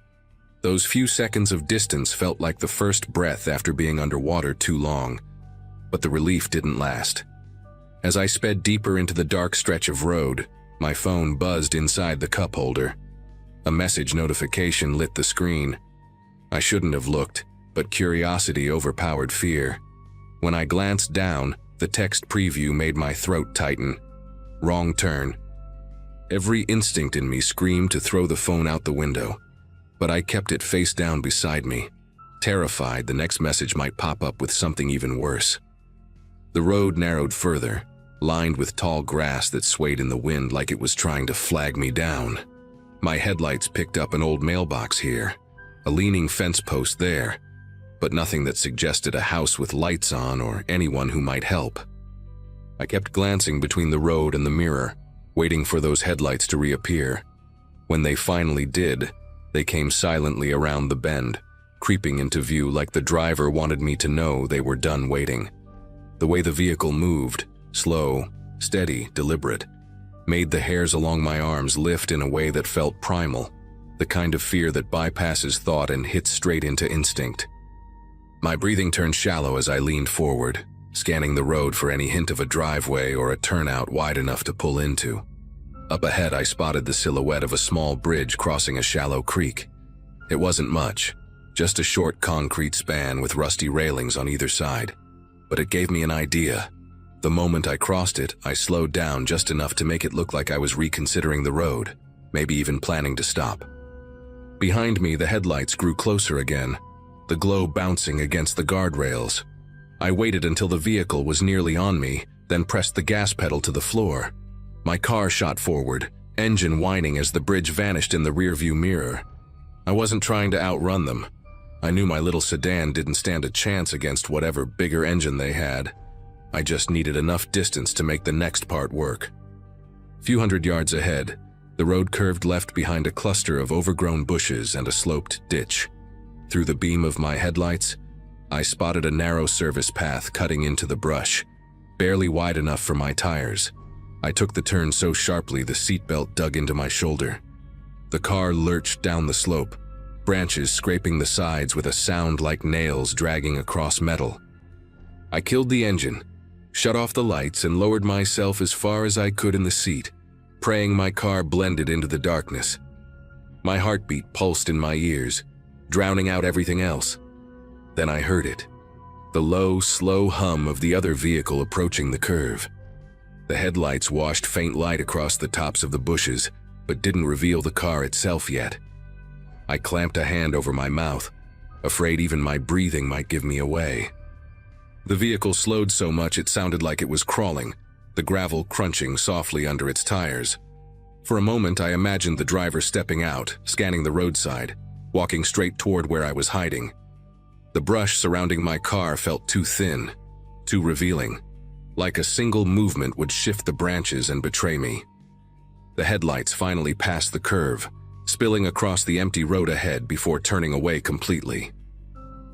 Those few seconds of distance felt like the first breath after being underwater too long, but the relief didn't last. As I sped deeper into the dark stretch of road, my phone buzzed inside the cup holder. A message notification lit the screen. I shouldn't have looked, but curiosity overpowered fear. When I glanced down, the text preview made my throat tighten. Wrong turn. Every instinct in me screamed to throw the phone out the window, but I kept it face down beside me, terrified the next message might pop up with something even worse. The road narrowed further, lined with tall grass that swayed in the wind like it was trying to flag me down. My headlights picked up an old mailbox here, a leaning fence post there, but nothing that suggested a house with lights on or anyone who might help. I kept glancing between the road and the mirror, waiting for those headlights to reappear. When they finally did, they came silently around the bend, creeping into view like the driver wanted me to know they were done waiting. The way the vehicle moved, slow, steady, deliberate, made the hairs along my arms lift in a way that felt primal, the kind of fear that bypasses thought and hits straight into instinct. My breathing turned shallow as I leaned forward, scanning the road for any hint of a driveway or a turnout wide enough to pull into. Up ahead, I spotted the silhouette of a small bridge crossing a shallow creek. It wasn't much, just a short concrete span with rusty railings on either side, but it gave me an idea. The moment I crossed it, I slowed down just enough to make it look like I was reconsidering the road, maybe even planning to stop. Behind me, the headlights grew closer again, the glow bouncing against the guardrails. I waited until the vehicle was nearly on me, then pressed the gas pedal to the floor. My car shot forward, engine whining as the bridge vanished in the rearview mirror. I wasn't trying to outrun them. I knew my little sedan didn't stand a chance against whatever bigger engine they had. I just needed enough distance to make the next part work. A few hundred yards ahead, the road curved left behind a cluster of overgrown bushes and a sloped ditch. Through the beam of my headlights, I spotted a narrow service path cutting into the brush, barely wide enough for my tires. I took the turn so sharply the seatbelt dug into my shoulder. The car lurched down the slope, branches scraping the sides with a sound like nails dragging across metal. I killed the engine, shut off the lights, and lowered myself as far as I could in the seat, praying my car blended into the darkness. My heartbeat pulsed in my ears, drowning out everything else. Then I heard it, the low, slow hum of the other vehicle approaching the curve. The headlights washed faint light across the tops of the bushes, but didn't reveal the car itself yet. I clamped a hand over my mouth, afraid even my breathing might give me away. The vehicle slowed so much it sounded like it was crawling, the gravel crunching softly under its tires. For a moment, I imagined the driver stepping out, scanning the roadside, walking straight toward where I was hiding. The brush surrounding my car felt too thin, too revealing, like a single movement would shift the branches and betray me. The headlights finally passed the curve, spilling across the empty road ahead before turning away completely.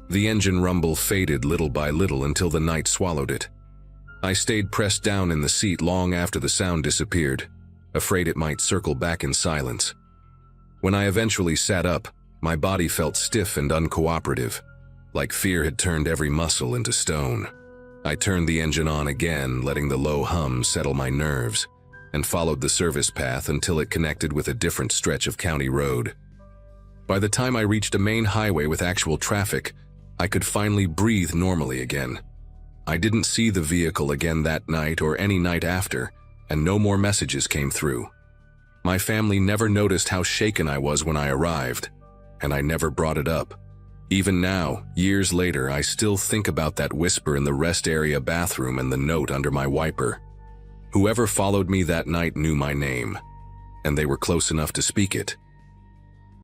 The engine rumble faded little by little until the night swallowed it. I stayed pressed down in the seat long after the sound disappeared, afraid it might circle back in silence. When I eventually sat up, my body felt stiff and uncooperative, like fear had turned every muscle into stone. I turned the engine on again, letting the low hum settle my nerves, and followed the service path until it connected with a different stretch of county road. By the time I reached a main highway with actual traffic, I could finally breathe normally again. I didn't see the vehicle again that night or any night after, and no more messages came through. My family never noticed how shaken I was when I arrived, and I never brought it up. Even now, years later, I still think about that whisper in the rest area bathroom and the note under my wiper. Whoever followed me that night knew my name, and they were close enough to speak it.